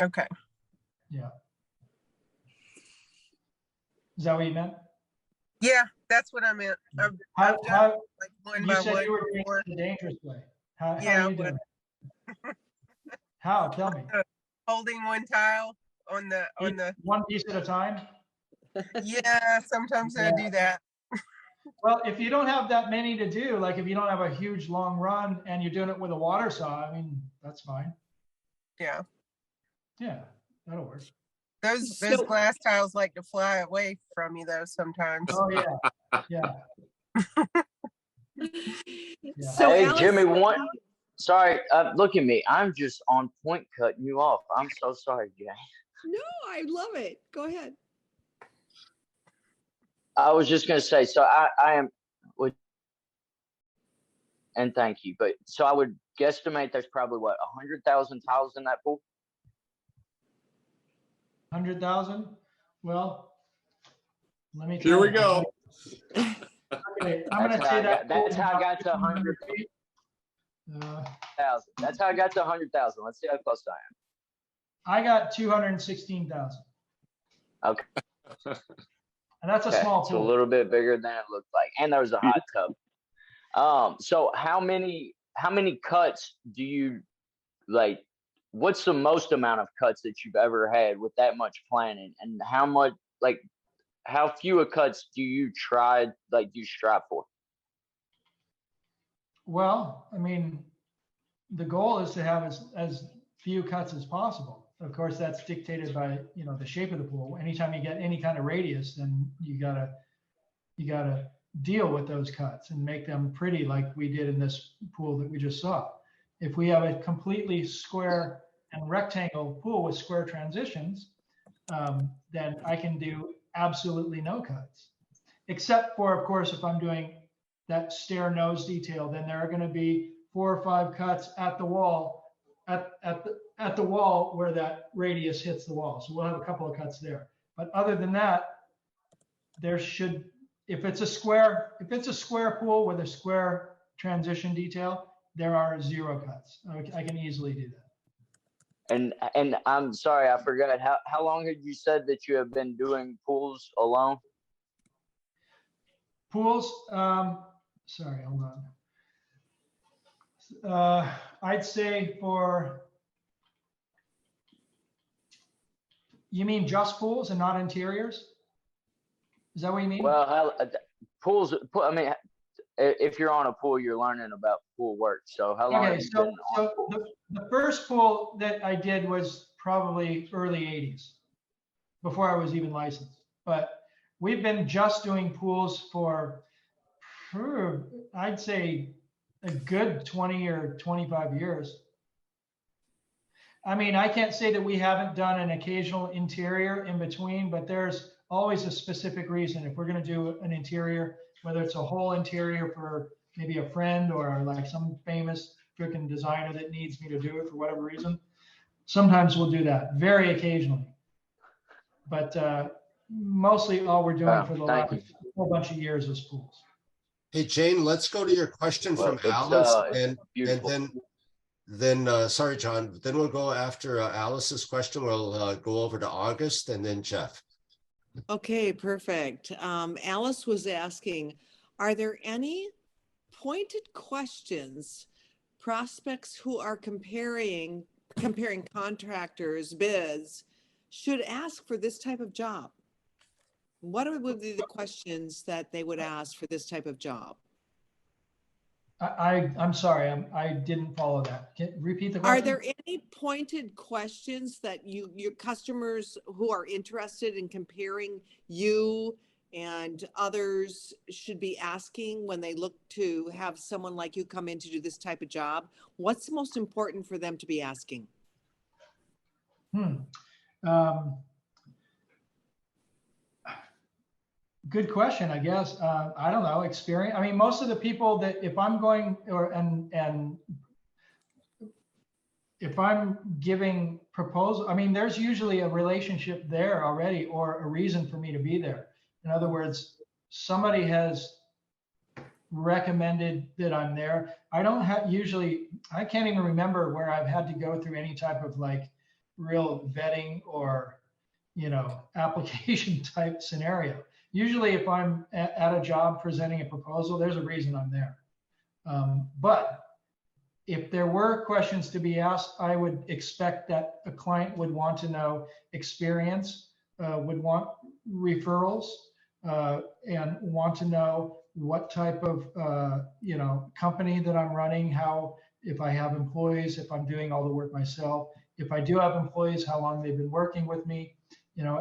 Okay. Yeah. Is that what you meant? Yeah, that's what I meant. How, like one you by said one you were doing before. it the dangerous way. How Yeah, are you doing? How? Tell me. Holding one tile on the One piece at a time? yeah, sometimes I do that. Well, if you don't have that many to do, like if you don't have a huge long run and you're doing it with a water saw, I mean, that's fine. Yeah. Yeah, that'll work. Those glass tiles like to fly away from you though sometimes. Oh yeah. Yeah. Yeah. So Hey, Alice, Jimmy, sorry, look at me. I'm just on point cutting you off. I'm so sorry, Jay. no, I love it. Go ahead. I was just going to say, so I am, and thank you, but so I would guesstimate there's probably what, 100,000 tiles in that pool? 100,000? Well, let me. Here we go. Okay, I'm going to say that. That's how I got to 100. 1,000. That's how I got to 100,000. Let's see how close I am. I got 216,000. Okay. And that's a Okay, small it's a pool. little bit bigger than it looked like, and there was a hot tub. So how many cuts do you like? What's the most amount of cuts that you've ever had with that much planning, and how few cuts do you strive for? Well, I mean, the goal is to have as few cuts as possible. Of course, that's dictated by, the shape of the pool. Anytime you get any kind of radius, then you gotta deal with those cuts and make them pretty, like we did in this pool that we just saw. If we have a completely square and rectangle pool with square transitions, then I can do absolutely no cuts, except for, of course, if I'm doing that stair nose detail, then there are going to be 4 or 5 cuts at the wall, at the wall where that radius hits the wall. So we'll have a couple of cuts there. But other than that, if it's a square pool with a square transition detail, there are 0 cuts. I can easily do that. And I'm sorry, I forgot. How long had you said that you have been doing pools alone? Pools, sorry, hold on. I'd say you mean just pools and not interiors? Is that what you mean? Well, pools, I mean, if you're on a pool, you're learning about pool work. So how long have you been on pools? The first pool that I did was probably early 80s, before I was even licensed. But we've been just doing pools for I'd say a good 20 or 25 years. I mean, I can't say that we haven't done an occasional interior in between, but there's always a specific reason. If we're going to do an interior, whether it's a whole interior for maybe a friend or like some famous freaking designer that needs me to do it for whatever reason, sometimes we'll do that, very occasionally. But mostly all we're doing for the last whole bunch of years is pools. Hey, Jane, let's go to your question from Alice, and then sorry, John, then we'll go after Alice's question. We'll go over to August and then Jeff. Okay, perfect. Alice was asking, are there any pointed questions prospects who are comparing contractors' bids should ask for this type of job? What would be the questions that they would ask for this type of job? I'm sorry, I didn't follow that. Can you repeat the question? Are there any pointed questions that your customers who are interested in comparing you and others should be asking when they look to have someone like you come in to do this type of job? What's most important for them to be asking? Good question, I guess. I don't know, experience. I mean, most of the people that if I'm going and if I'm giving proposal, I mean, there's usually a relationship there already or a reason for me to be there. In other words, somebody has recommended that I'm there. I don't have I can't even remember where I've had to go through any type of like real vetting or, application type scenario. Usually if I'm at a job presenting a proposal, there's a reason I'm there. But if there were questions to be asked, I would expect that a client would want to know experience, would want referrals, and want to know what type of company that I'm running, if I have employees, if I'm doing all the work myself, if I do have employees, how long they've been working with me,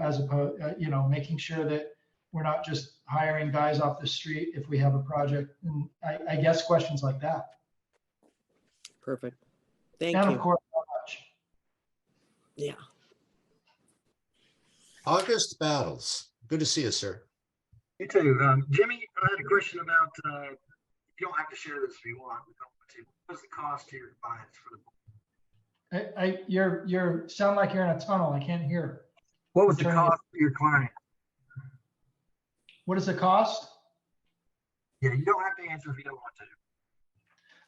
as opposed, making sure that we're not just hiring guys off the street if we have a project. And I guess questions like that. Perfect. Thank you. And of course, how much. Yeah. August Battles. Good to see you, sir. You too. Jimmy, I had a question about, you don't have to share this if you want. What's the cost to your clients for the book? You sound like you're in a tunnel. I can't hear. What was the cost to your client? What is the cost? Yeah, you don't have to answer if you don't want to.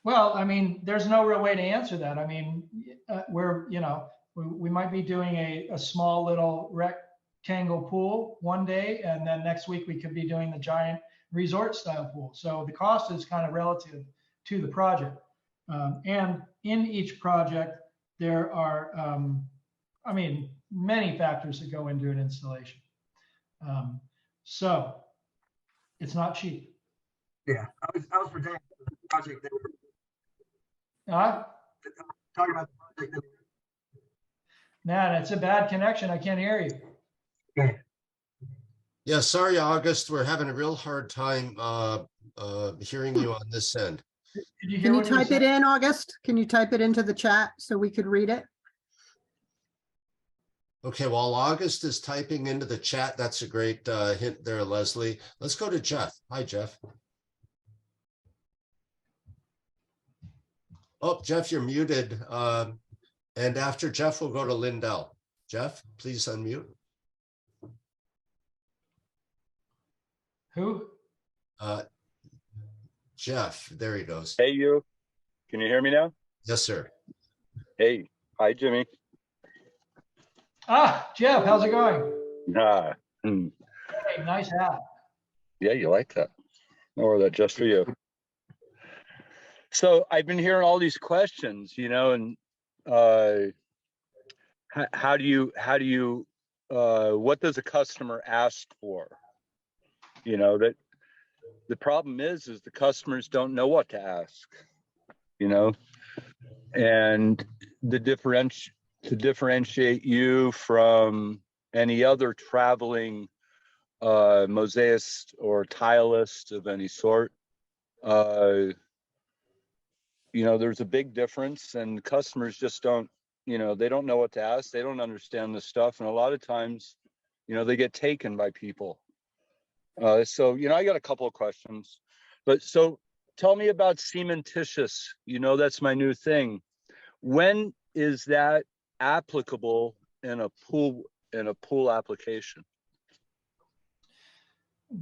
Well, I mean, there's no real way to answer that. I mean, we might be doing a small little rectangle pool one day, and then next week we could be doing the giant resort style pool. So the cost is kind of relative to the project. And in each project, there are, many factors that go into an installation. So it's not cheap. Yeah, I was predicting the project that we're talking about. The project that Man, it's a bad connection. I can't hear you. Okay. Yeah, sorry, August. We're having a real hard time hearing you on this end. Can you type it in, August? Can you type it into the chat so we could read it? Okay, while August is typing into the chat, that's a great hint there, Leslie. Let's go to Jeff. Hi, Jeff. Oh, Jeff, you're muted. And after Jeff, we'll go to Lindell. Jeff, please unmute. Who? Jeff, there he goes. Hey, you. Can you hear me now? Yes, sir. Hey, hi, Jimmy. Jeff, how's it going? Hey, nice hat. Yeah, you like that. I wore that just for you. So I've been hearing all these questions, and how do you what does a customer ask for? That the problem is the customers don't know what to ask, and to differentiate you from any other traveling mosaicist or tileist of any sort, there's a big difference, and customers just don't, they don't know what to ask. They don't understand this stuff. And a lot of times, they get taken by people. So, I got a couple of questions, but so tell me about cementitious. That's my new thing. When is that applicable in a pool application?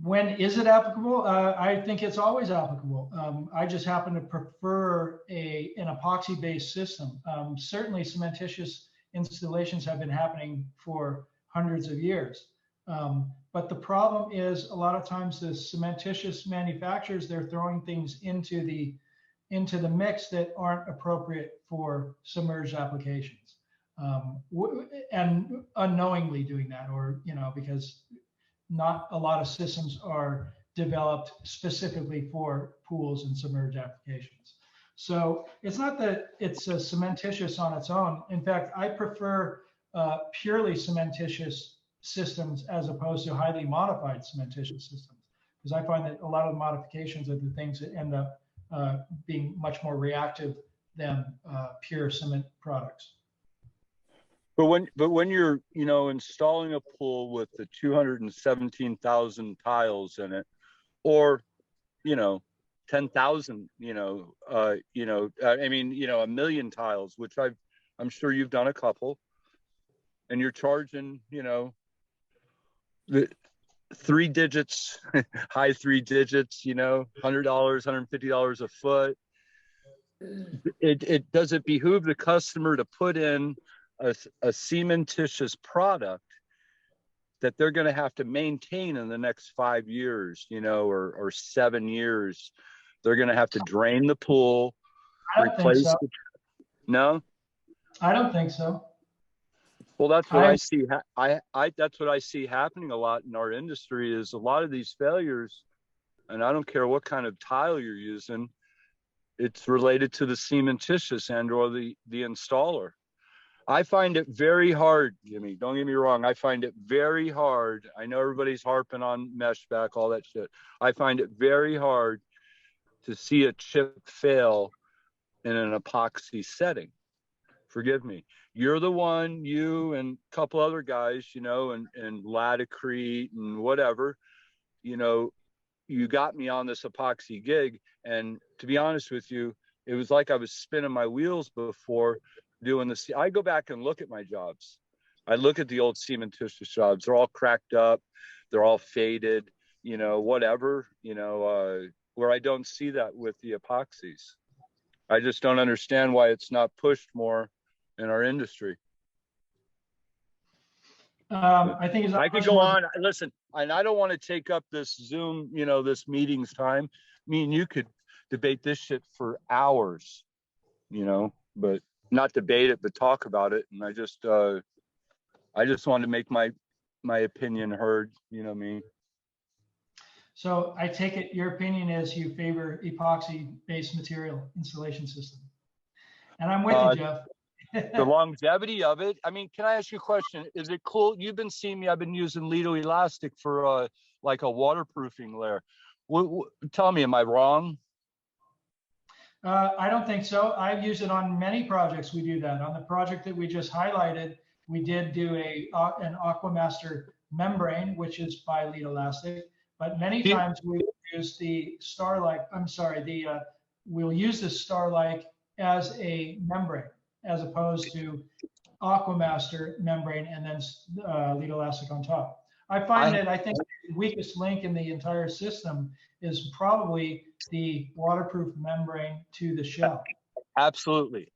When is it applicable? I think it's always applicable. I just happen to prefer an epoxy-based system. Certainly cementitious installations have been happening for hundreds of years. But the problem is a lot of times the cementitious manufacturers, they're throwing things into the mix that aren't appropriate for submerged applications. And unknowingly doing that, or, because not a lot of systems are developed specifically for pools and submerged applications. So it's not that it's a cementitious on its own. In fact, I prefer purely cementitious systems as opposed to highly modified cementitious systems, because I find that a lot of the modifications are the things that end up being much more reactive than pure cement products. But when you're installing a pool with the 217,000 tiles in it, or 10,000, a million tiles, which I'm sure you've done a couple, and you're charging the three digits, high three digits, $100, $150 a foot. Does it behoove the customer to put in a cementitious product that they're going to have to maintain in the next 5 years, or 7 years? They're going to have to drain the pool, replace so. No? I don't think so. Well, that's what I see. That's what I see happening a lot in our industry, is a lot of these failures, and I don't care what kind of tile you're using, it's related to the cementitious and or the installer. I find it very hard, Jimmy, don't get me wrong. I find it very hard. I know everybody's harping on mesh back, all that shit. I find it very hard to see a chip fail in an epoxy setting. Forgive me. You're the one, you and a couple other guys, and Latacrete and whatever, you got me on this epoxy gig. And to be honest with you, it was like I was spinning my wheels before doing this. I go back and look at my jobs. I look at the old cementitious jobs. They're all cracked up. They're all faded, whatever, where I don't see that with the epoxies. I just don't understand why it's not pushed more in our industry. I think I could go on. Listen, and I don't want to take up this Zoom, this meeting's time. Me and you could debate this shit for hours, but not debate it, but talk about it. And I just wanted to make my opinion heard. You know what I mean? So I take it your opinion is you favor epoxy-based material installation system. And I'm with you, Jeff. The longevity of it. I mean, can I ask you a question? Is it cool? You've been seeing me. I've been using Lido Elastic for like a waterproofing layer. Tell me, am I wrong? I don't think so. I've used it on many projects. We do that. On the project that we just highlighted, we did do an Aquamaster membrane, which is by Lido Elastic. But many times we use the Starlight. We'll use the Starlight as a membrane, as opposed to Aquamaster membrane and then Lido Elastic on top. I think the weakest link in the entire system is probably the waterproof membrane to the shell. Absolutely.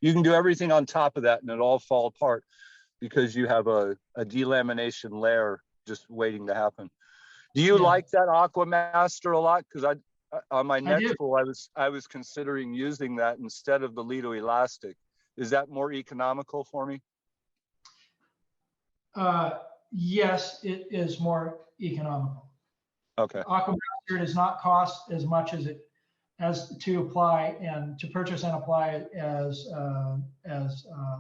You can do everything on top of that and it all fall apart because you have a delamination layer just waiting to happen. Do you like that Aquamaster a lot? Because on my next pool, I was considering using that instead of the Lido Elastic. Is that more economical for me? Yes, it is more economical. Okay. Aquamaster does not cost as much as to apply and to purchase and apply as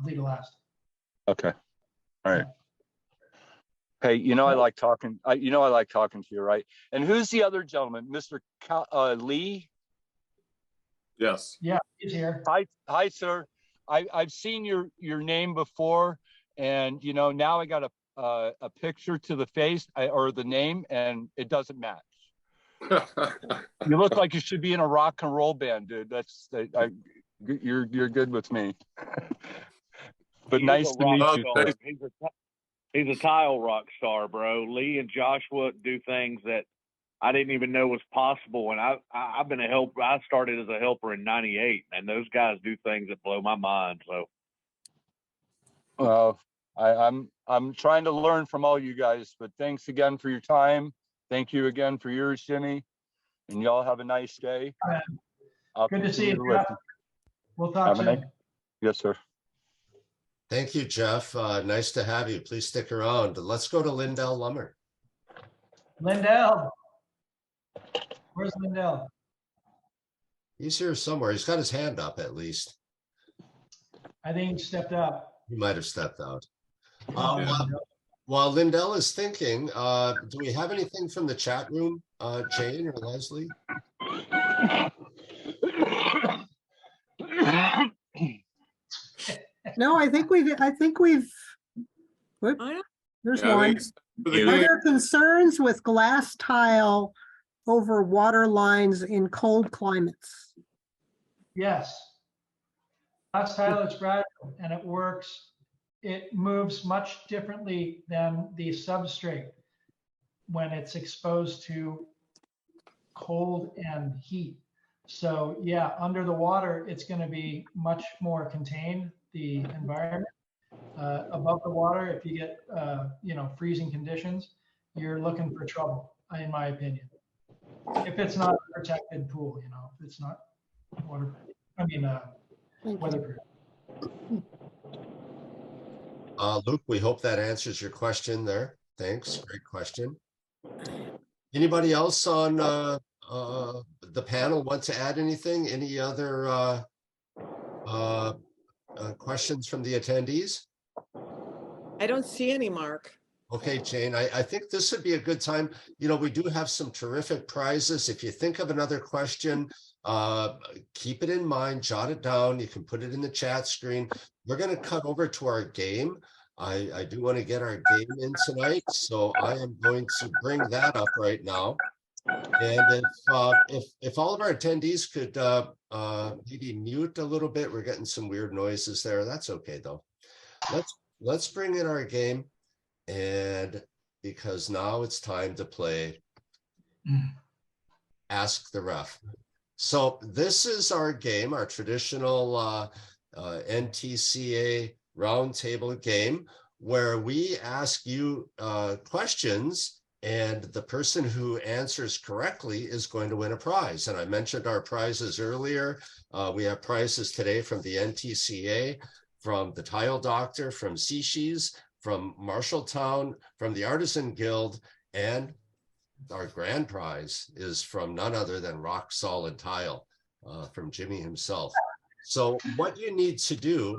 Lido Elastic. Okay. All right. Hey, I like talking. I like talking to you, right? And who's the other gentleman, Mr. Lee? Yes. Yeah, he's here. Hi, sir. I've seen your name before, and now I got a picture to the face or the name, and it doesn't match. You look like you should be in a rock and roll band, dude. You're good with me. But nice to meet you. He's a tile rock star, bro. Lee and Joshua do things that I didn't even know was possible. And I've been a helper. I started as a helper in '98, and those guys do things that blow my mind. So, well, I'm trying to learn from all you guys. But thanks again for your time. Thank you again for yours, Jimmy. And y'all have a nice day. Good to see you, Jeff. We'll talk soon. Yes, sir. Thank you, Jeff. Nice to have you. Please stick around. Let's go to Lindell Lummer. Lindell. Where's Lindell? He's here somewhere. He's got his hand up at least. I think he stepped out. He might have stepped out. While Lindell is thinking, do we have anything from the chat room, Jane or Leslie? No, I think we've, there's one. Are there concerns with glass tile over water lines in cold climates? Yes. Glass tile is fragile and it works. It moves much differently than the substrate when it's exposed to cold and heat. So yeah, under the water, it's going to be much more contained, the environment. Above the water, if you get, freezing conditions, you're looking for trouble, in my opinion. If it's not a protected pool, if it's not weatherproof. Luke, we hope that answers your question there. Thanks. Great question. Anybody else on the panel want to add anything? Any other questions from the attendees? I don't see any, Mark. Okay, Jane, I think this would be a good time. We do have some terrific prizes. If you think of another question, keep it in mind, jot it down. You can put it in the chat screen. We're going to cut over to our game. I do want to get our game in tonight, so I am going to bring that up right now. And if all of our attendees could maybe mute a little bit, we're getting some weird noises there. That's okay though. Let's bring in our game, and because now it's time to play Ask the Ref. So this is our game, our traditional NTCA roundtable game, where we ask you questions, and the person who answers correctly is going to win a prize. And I mentioned our prizes earlier. We have prizes today from the NTCA, from the Tile Doctor, from Seashees, from Marshalltown, from the Artisan Guild, and our grand prize is from none other than Rock Solid Tile, from Jimmy himself. So what you need to do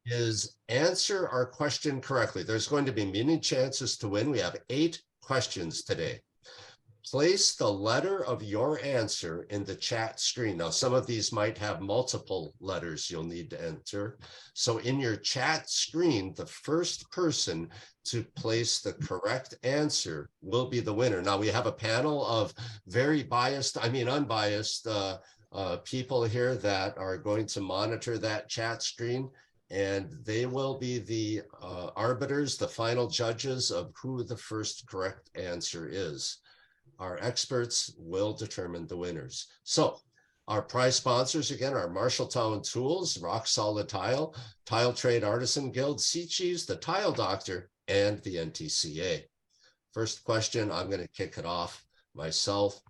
is answer our question correctly. There's going to be many chances to win. We have 8 questions today. Place the letter of your answer in the chat screen. Now, some of these might have multiple letters you'll need to enter. So in your chat screen, the first person to place the correct answer will be the winner. Now, we have a panel of very biased, unbiased people here that are going to monitor that chat screen, and they will be the arbiters, the final judges of who the first correct answer is. Our experts will determine the winners. So our prize sponsors, again, are Marshalltown Tools, Rock Solid Tile, Tile Trade Artisan Guild, Seashees, the Tile Doctor, and the NTCA. First question, I'm going to kick it off myself.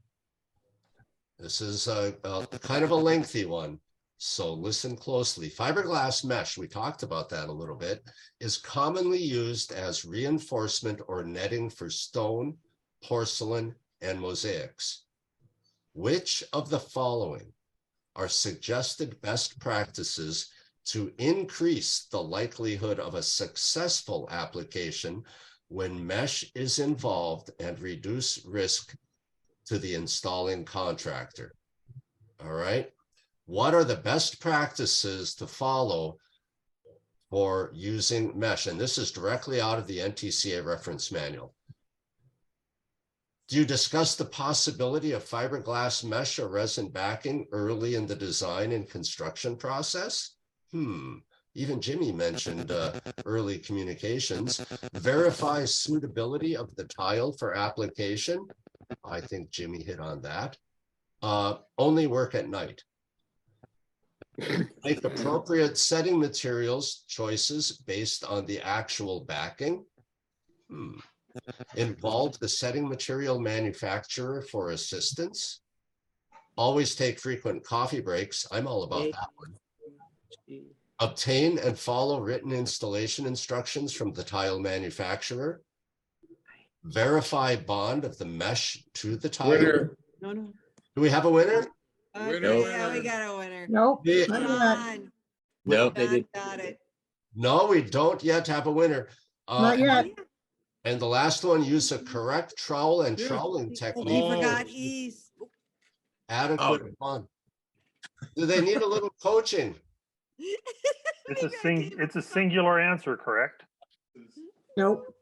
This is a kind of a lengthy one, so listen closely. Fiberglass mesh, we talked about that a little bit, is commonly used as reinforcement or netting for stone, porcelain, and mosaics. Which of the following are suggested best practices to increase the likelihood of a successful application when mesh is involved and reduce risk to the installing contractor? All right. What are the best practices to follow for using mesh? And this is directly out of the NTCA reference manual. Do you discuss the possibility of fiberglass mesh or resin backing early in the design and construction process? Even Jimmy mentioned early communications. Verify suitability of the tile for application. I think Jimmy hit on that. Only work at night. Make appropriate setting materials choices based on the actual backing. Involve the setting material manufacturer for assistance. Always take frequent coffee breaks. I'm all about that one. Obtain and follow written installation instructions from the tile manufacturer. Verify bond of the mesh to the tile. Winner. No. Do we have a winner? Yeah, we got a winner. Nope. John. Nope. John got it. No, we don't yet have a winner. Not yet. And the last one, use a correct trowel and troweling technique. He forgot ease. Adequate bond. Do they need a little coaching? It's a singular answer, correct? Nope.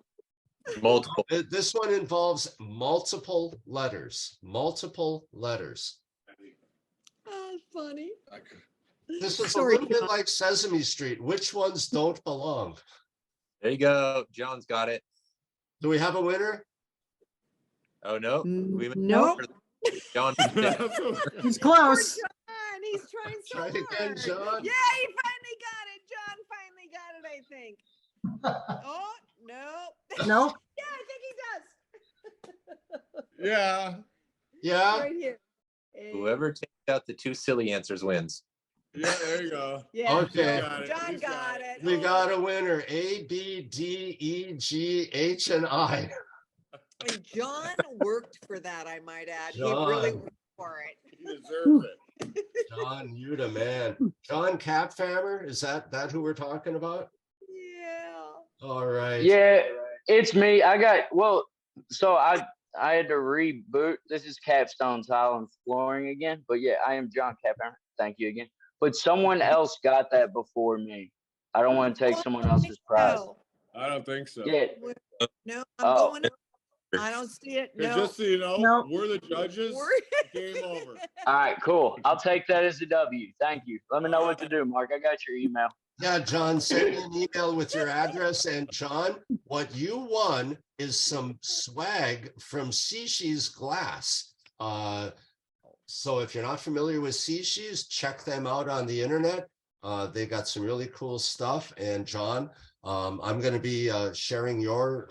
Multiple. This one involves multiple letters. Multiple letters. Oh, funny. This is Sorry, a little bit like Sesame Street. Which ones don't belong? There you go. John's got it. Do we have a winner? Oh, no. Nope. John. He's close. John, he's trying so Try hard. again, John. Yeah, he finally got it. John finally got it, I think. Oh, no. Nope. Yeah, I think he does. Yeah. Yeah. Right here. Whoever takes out the 2 silly answers wins. Yeah, there you go. Yeah. Okay. John got it. We got a winner. A, B, D, E, G, H, and I. And John worked for that, I might add. John. He really worked for it. He deserves it. John, you the man. John Capfammer, is that who we're talking about? Yeah. All right. Yeah, it's me. So I had to reboot. This is Capstone Tile and Flooring again. But yeah, I am John Caphammer. Thank you again. But someone else got that before me. I don't want to take someone else's prize. I don't think so. Yeah. No, I'm going. I don't see it. And No. just so you know, Nope. we're the judges. Game over. All right, cool. I'll take that as a W. Thank you. Let me know what to do, Mark. I got your email. Yeah, John, send me an email with your address. And John, what you won is some swag from Seashees Glass. So if you're not familiar with Sea Sheaves, check them out on the internet. They got some really cool stuff. And John, I'm going to be sharing your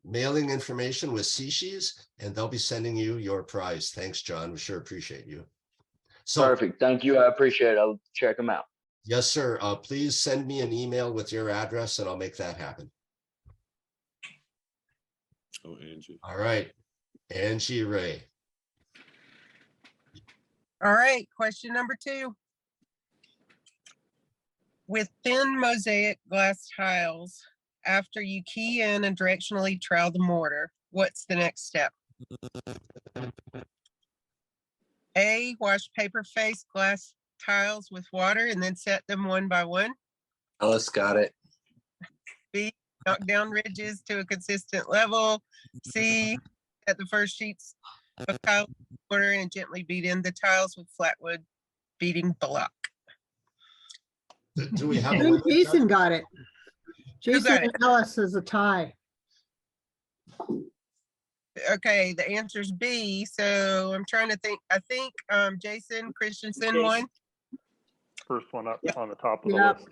mailing information with Sea Sheaves, and they'll be sending you your prize. Thanks, John. We sure appreciate you. So, Perfect. Thank you. I appreciate it. I'll check them out. yes, sir. Please send me an email with your address, and I'll make that happen. Oh, Angie. All right. Angie Ray. All right, question number 2. With thin mosaic glass tiles, after you key in and directionally trowel the mortar, what's the next step? A, wash paper face glass tiles with water and then set them one by one. Alice got it. B, knock down ridges to a consistent level. C, set the first sheets of tile mortar and gently beat in the tiles with flatwood beating block. Do we have I think Jason got it. Jason got it? and Ellis is a tie. Okay, the answer is B. So I'm trying to think. I think Jason Christensen won. First one up on the top of the Yep. list.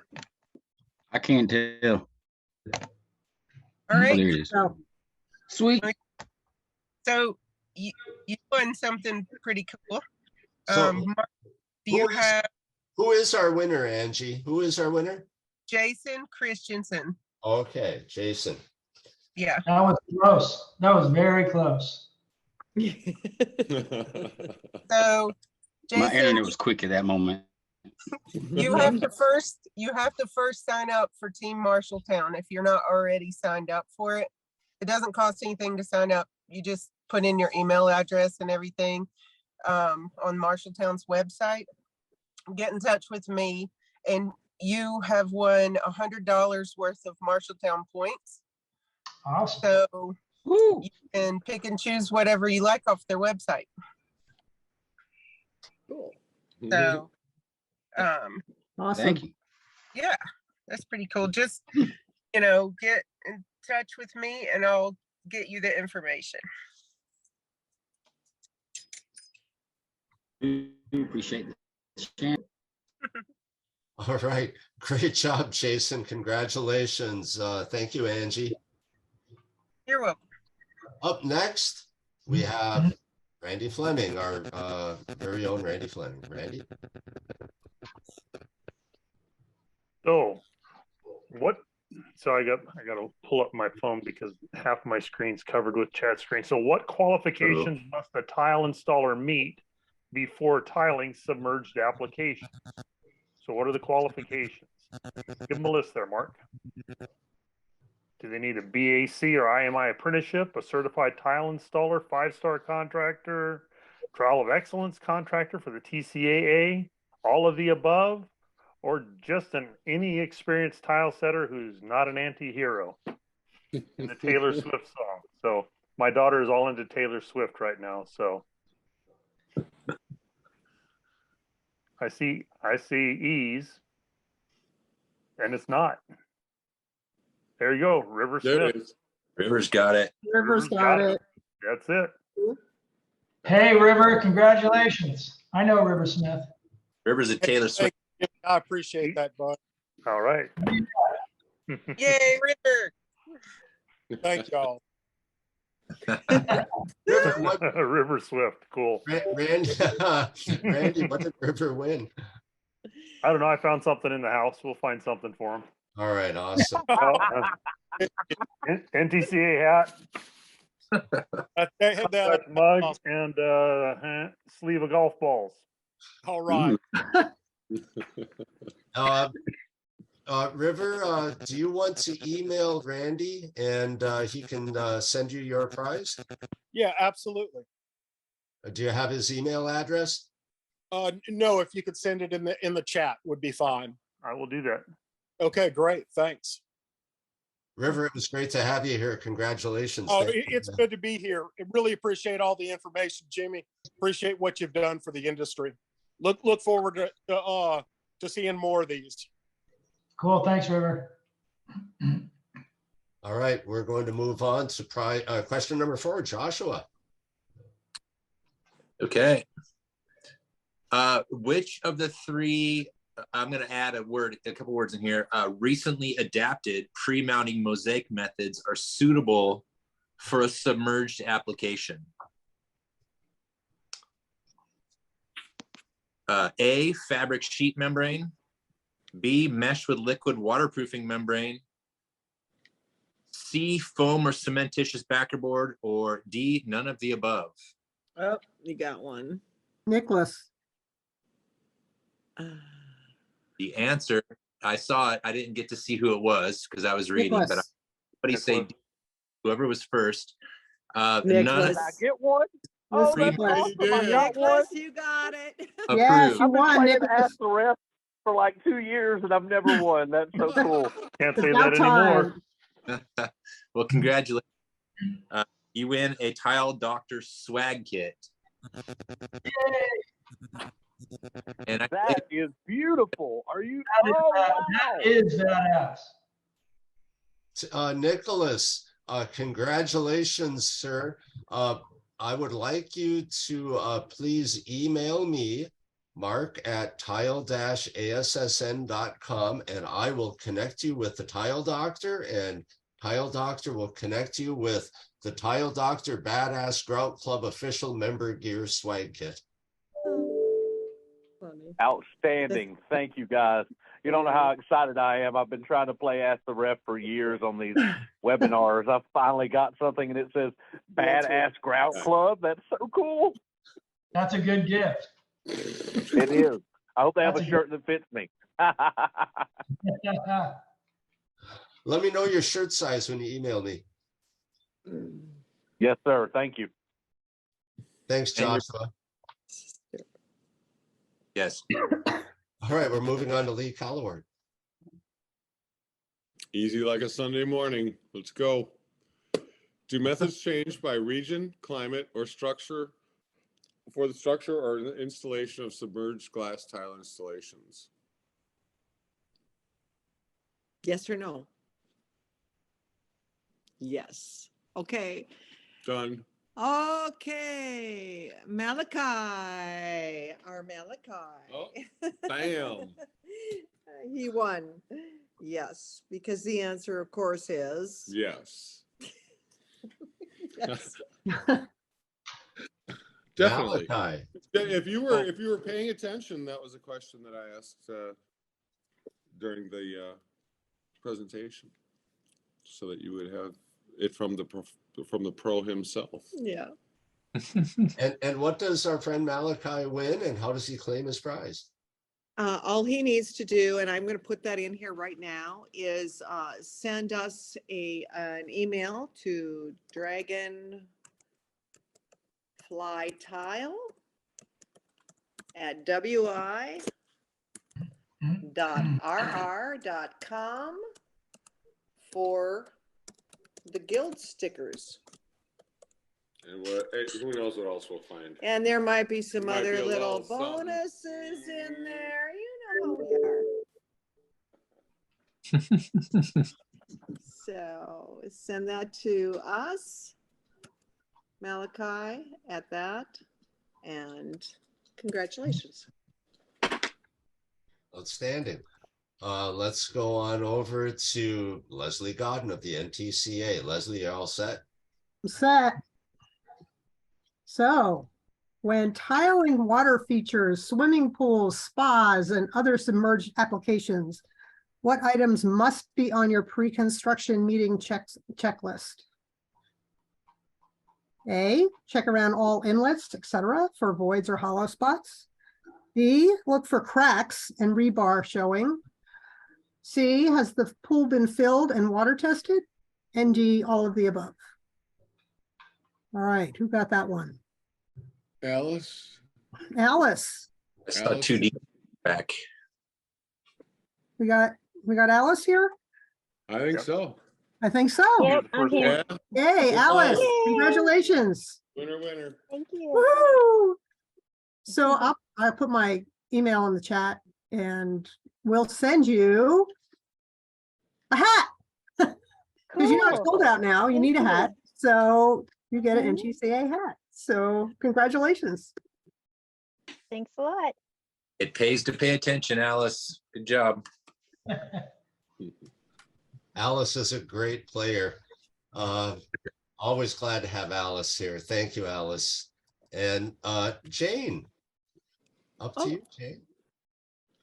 I can't tell. All right. Oh, there it is. So Sweet. So you won something pretty cool. So Mark, do you have who is our winner, Angie? Who is our winner? Jason Christensen? Okay, Jason. Yeah. That was close. That was very close. So My internet Jason, was quick at that moment. you have to first sign up for Team Marshalltown if you're not already signed up for it. It doesn't cost anything to sign up. You just put in your email address and everything on Marshalltown's website. Get in touch with me, and you have won $100 worth of Marshalltown points. Awesome. So you can pick and choose whatever you like off their website. Cool. So awesome. Thank you. yeah, that's pretty cool. Just, get in touch with me and I'll get you the information. Appreciate it. All right. Great job, Jason. Congratulations. Thank you, Angie. You're welcome. Up next, we have Randy Fleming, our very own Randy Fleming. Randy? So I got to pull up my phone because half my screen's covered with chat screen. So what qualifications must a tile installer meet before tiling submerged application? So what are the qualifications? Give them a list there, Mark. Do they need a BAC or IMI apprenticeship, a certified tile installer, 5-star contractor, trial of excellence contractor for the TCAA, all of the above, or just any experienced tile setter who's not an anti-hero in the Taylor Swift song? So my daughter is all into Taylor Swift right now. So I see E's, and it's not. There you go, River There Smith. it is. River's got it. River's got it. That's it. Hey, River, congratulations. I know River Smith. River's a Taylor Swift. I appreciate that, bud. All right. Yay, River. Thank y'all. River Swift, cool. Randy, Randy, what did River win? I don't know. I found something in the house. We'll find something for him. All right, awesome. NTCA hat, That mug, and sleeve of golf balls. all right. River, do you want to email Randy and he can send you your prize? Yeah, absolutely. Do you have his email address? No, if you could send it in the chat would be fine. I will do that. Okay, great. Thanks. River, it was great to have you here. Congratulations. Oh, Thank you. it's good to be here. I really appreciate all the information, Jimmy. Appreciate what you've done for the industry. Look forward to seeing more of these. Cool. Thanks, River. All right, we're going to move on to question number 4, Joshua. Okay. Which of the three, I'm going to add a couple words in here. Recently adapted pre-mounting mosaic methods are suitable for a submerged application? A, fabric sheet membrane. B, mesh with liquid waterproofing membrane. C, foam or cementitious backerboard. Or D, none of the above. Oh, you got one. Nicholas. The answer, I saw it. I didn't get to see who it was because I was reading, but somebody say D, whoever was first. None Did I get one? Oh, that's awesome. I got one. Nicholas, you got it. Yes, you I've been won, playing Nicholas. Ask the Ref for like 2 years and I've never won. That's so cool. Can't It's say about that anymore. Well, congratulations. You win a Tile Doctor swag kit. And that is beautiful. Are you? That is badass. Nicholas, congratulations, sir. I would like you to please email me, mark@tile-assn.com, and I will connect you with the Tile Doctor, and Tile Doctor will connect you with the Tile Doctor Badass Grout Club official member gear swag kit. Outstanding. Thank you, guys. You don't know how excited I am. I've been trying to play Ask the Ref for years on these webinars. I finally got something and it says Badass Grout Club. That's so cool. That's a good gift. It is. I hope they have a shirt that fits me. Let me know your shirt size when you email me. Yes, sir. Thank you. Thanks, Joshua. Yes. All right, we're moving on to Lee Calloward. Easy like a Sunday morning. Let's go. Do methods change by region, climate, or structure for the structure or the installation of submerged glass tile installations? Yes or no? Yes. Okay. Done. Okay. Malachi. Our Malachi. Oh, bam. He won. Yes, because the answer, of course, is yes. Yes. Definitely. Malachi. If you were paying attention, that was a question that I asked during the presentation, so that you would have it from the pro himself. Yeah. And what does our friend Malachi win, and how does he claim his prize? All he needs to do, and I'm going to put that in here right now, is send us an email to dragonflytile@wi.rr.com for the guild stickers. And who knows what else we'll find. And there might be some Might other be a little little something. bonuses in there. You know how we are. So send that to us, Malachi, at that. And congratulations. Outstanding. Let's go on over to Leslie Godden of the NTCA. Leslie, you all set? I'm set. So, when tiling water features, swimming pools, spas, and other submerged applications, what items must be on your pre-construction meeting checklist? A, check around all inlets, etc., for voids or hollow spots. B, look for cracks and rebar showing. C, has the pool been filled and water tested? And D, all of the above. All right, who got that one? Alice. Alice. I saw 2D back. We got Alice here? I think so. I think so. Yep, I'm here. Yay, Alice. Yay. Congratulations. Winner. Thank you. Woo! So I'll put my email in the chat and we'll send you a hat. Because you know it's cold out now. You need a hat. So you get an NTCA hat. So congratulations. Thanks a lot. It pays to pay attention, Alice. Good job. Alice is a great player. Always glad to have Alice here. Thank you, Alice. And Jane, up to you, Jane.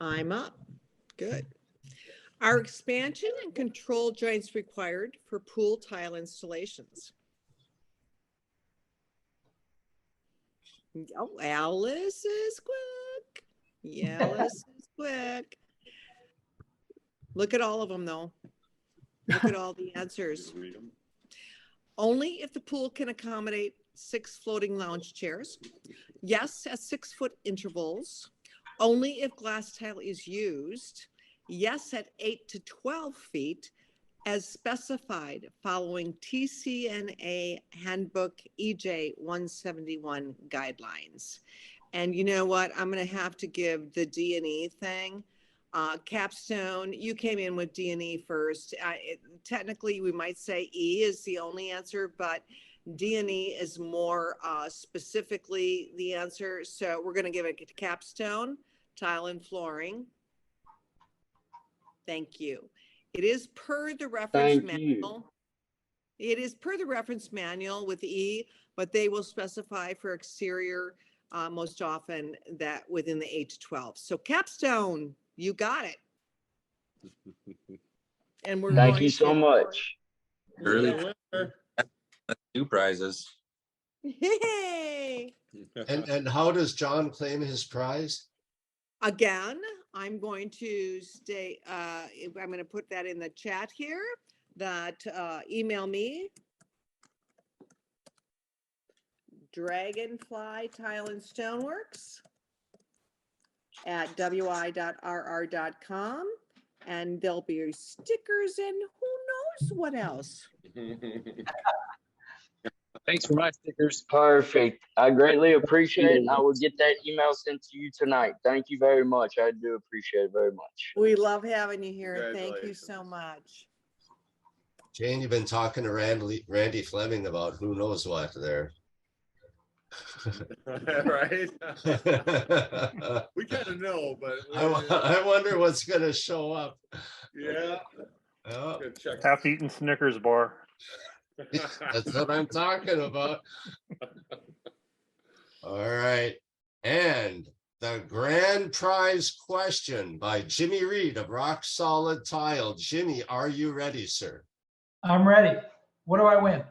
I'm up. Good. Are expansion and control joints required for pool tile installations? Oh, Alice is quick. Yeah, Alice is quick. Look at all of them, though. Look at all the answers. Only if the pool can accommodate 6 floating lounge chairs. Yes, at 6-foot intervals. Only if glass tile is used. Yes, at 8 to 12 feet, as specified following TCNA Handbook EJ 171 guidelines. And you know what? I'm going to have to give the D&E thing. Capstone, you came in with D&E first. Technically, we might say E is the only answer, but D&E is more specifically the answer. So we're going to give it to Capstone, tile and flooring. Thank you. It is per the reference manual. It is per the reference manual with E, but they will specify for exterior most often that within the 8 to 12. So Capstone, you got it. And we're Thank you so much. Early 2 prizes. Yay! And how does John claim his prize? Again, I'm going to stay, I'm going to put that in the chat here, that email me, Dragonfly Tile and Stoneworks at wi.rr.com, and there'll be stickers and who knows what else. Thanks for my stickers. Perfect. I greatly appreciate it. And I will get that email sent to you tonight. Thank you very much. I do appreciate it very much. We love having you here. Thank you so much. Jane, you've been talking to Randy Fleming about who knows what there. Right? We kind of know, but I wonder what's going to show up. Yeah. Oh. Half-eaten Snickers bar. That's what I'm talking about. All right. And the grand prize question by Jimmy Reed of Rock Solid Tile. Jimmy, are you ready, sir? I'm ready. What do I win?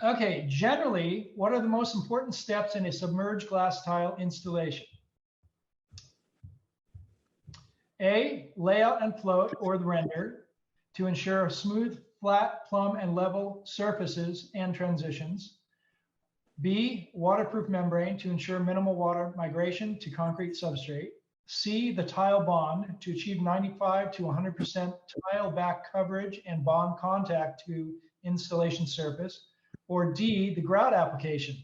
Okay, generally, what are the most important steps in a submerged glass tile installation? A, layout and float or the render to ensure smooth, flat, plumb, and level surfaces and transitions. B, waterproof membrane to ensure minimal water migration to concrete substrate. C, the tile bond to achieve 95 to 100% tile back coverage and bond contact to installation surface. Or D, the grout application,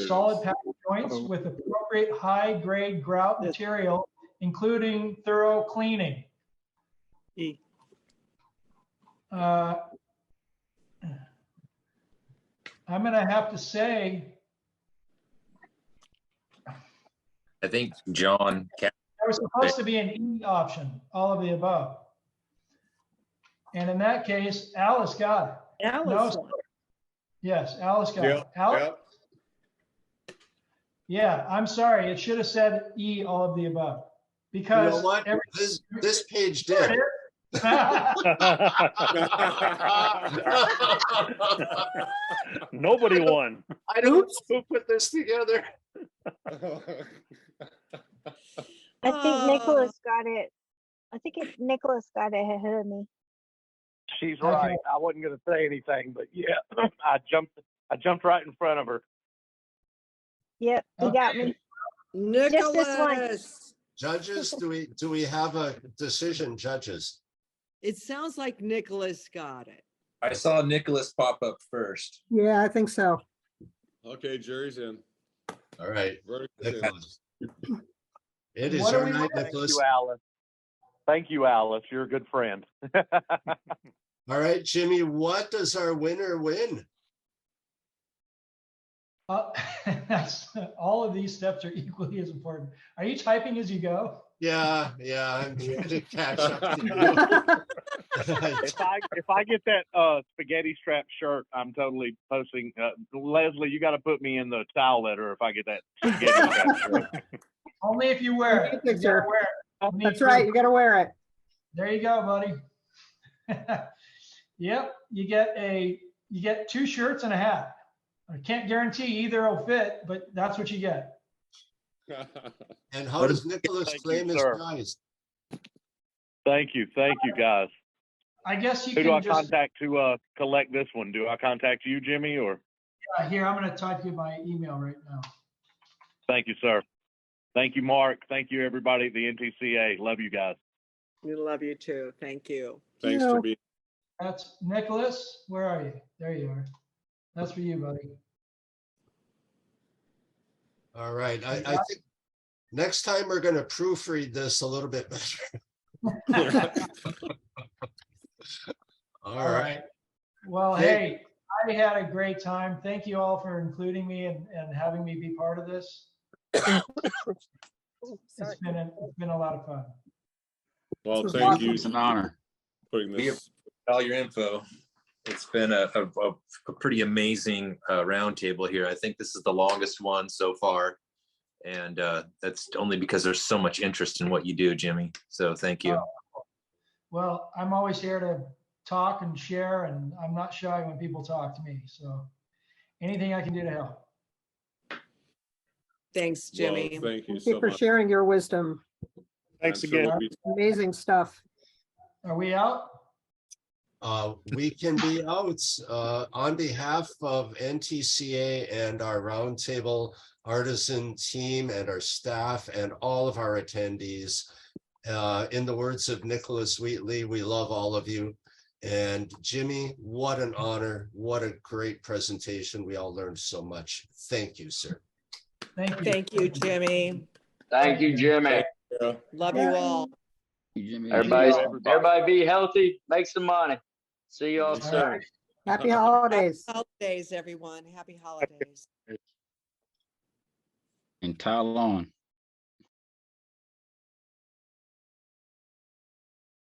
solid packed joints with appropriate high-grade grout material, including thorough cleaning. E. I'm going to have to say, I think John. there was supposed to be an E option, all of the above. And in that case, Alice got it. Alice. No, yes, Alice got it. Alice? Yeah, I'm sorry. It should have said E, all of the above. Because you know what? This page did. Nobody won. I don't know who put this together. I think Nicholas got it. I think Nicholas got it ahead of me. She's right. I wasn't going to say anything, but yeah, I jumped right in front of her. Yep, he got me. Nicholas. Just this one. Judges, do we have a decision, judges? It sounds like Nicholas got it. I saw Nicholas pop up first. Yeah, I think so. Okay, jury's in. All right. Nicholas. It is What your are we night, Thank Nicholas. you, Alice. Thank you, Alice. You're a good friend. All right, Jimmy, what does our winner win? That's, all of these steps are equally as important. Are you typing as you go? Yeah, I'm trying to catch up to you. If I get that spaghetti strap shirt, I'm totally posting. Leslie, you got to put me in the towel letter if I get that spaghetti strap shirt. Only if you wear it. You gotta wear it. That's right. You got to wear it. There you go, buddy. Yep, you get 2 shirts and a hat. I can't guarantee either will fit, but that's what you get. And how does Nicholas claim his prize? Thank you, guys. I guess you Who can do I just contact to collect this one? Do I contact you, Jimmy, or? here. I'm going to type you my email right now. Thank you, sir. Thank you, Mark. Thank you, everybody at the NTCA. Love you guys. We love you too. Thank you. Thanks for being. That's Nicholas. Where are you? There you are. That's for you, buddy. All right. I think next time we're going to proofread this a little bit better. All right. Well, hey, I had a great time. Thank you all for including me and having me be part of this. It's been a lot of fun. Well, thank you. It's an honor. We have all your info. It's been a pretty amazing roundtable here. I think this is the longest one so far. And that's only because there's so much interest in what you do, Jimmy. So thank you. Well, I'm always here to talk and share, and I'm not shy when people talk to me. So anything I can do to help. Thanks, Jimmy. Well, thank you Thank you for sharing your wisdom. Thanks again. Amazing stuff. Are we out? We can be out on behalf of NTCA and our Roundtable Artisan team and our staff and all of our attendees. In the words of Nicholas Wheatley, we love all of you. And Jimmy, what an honor. What a great presentation. We all learned so much. Thank you, sir. Thank you. Thank you, Jimmy. Thank you, Jimmy. Love you all. Everybody be healthy, make some money. See y'all soon. Happy holidays. Happy holidays, everyone. Happy holidays. And Tyler on.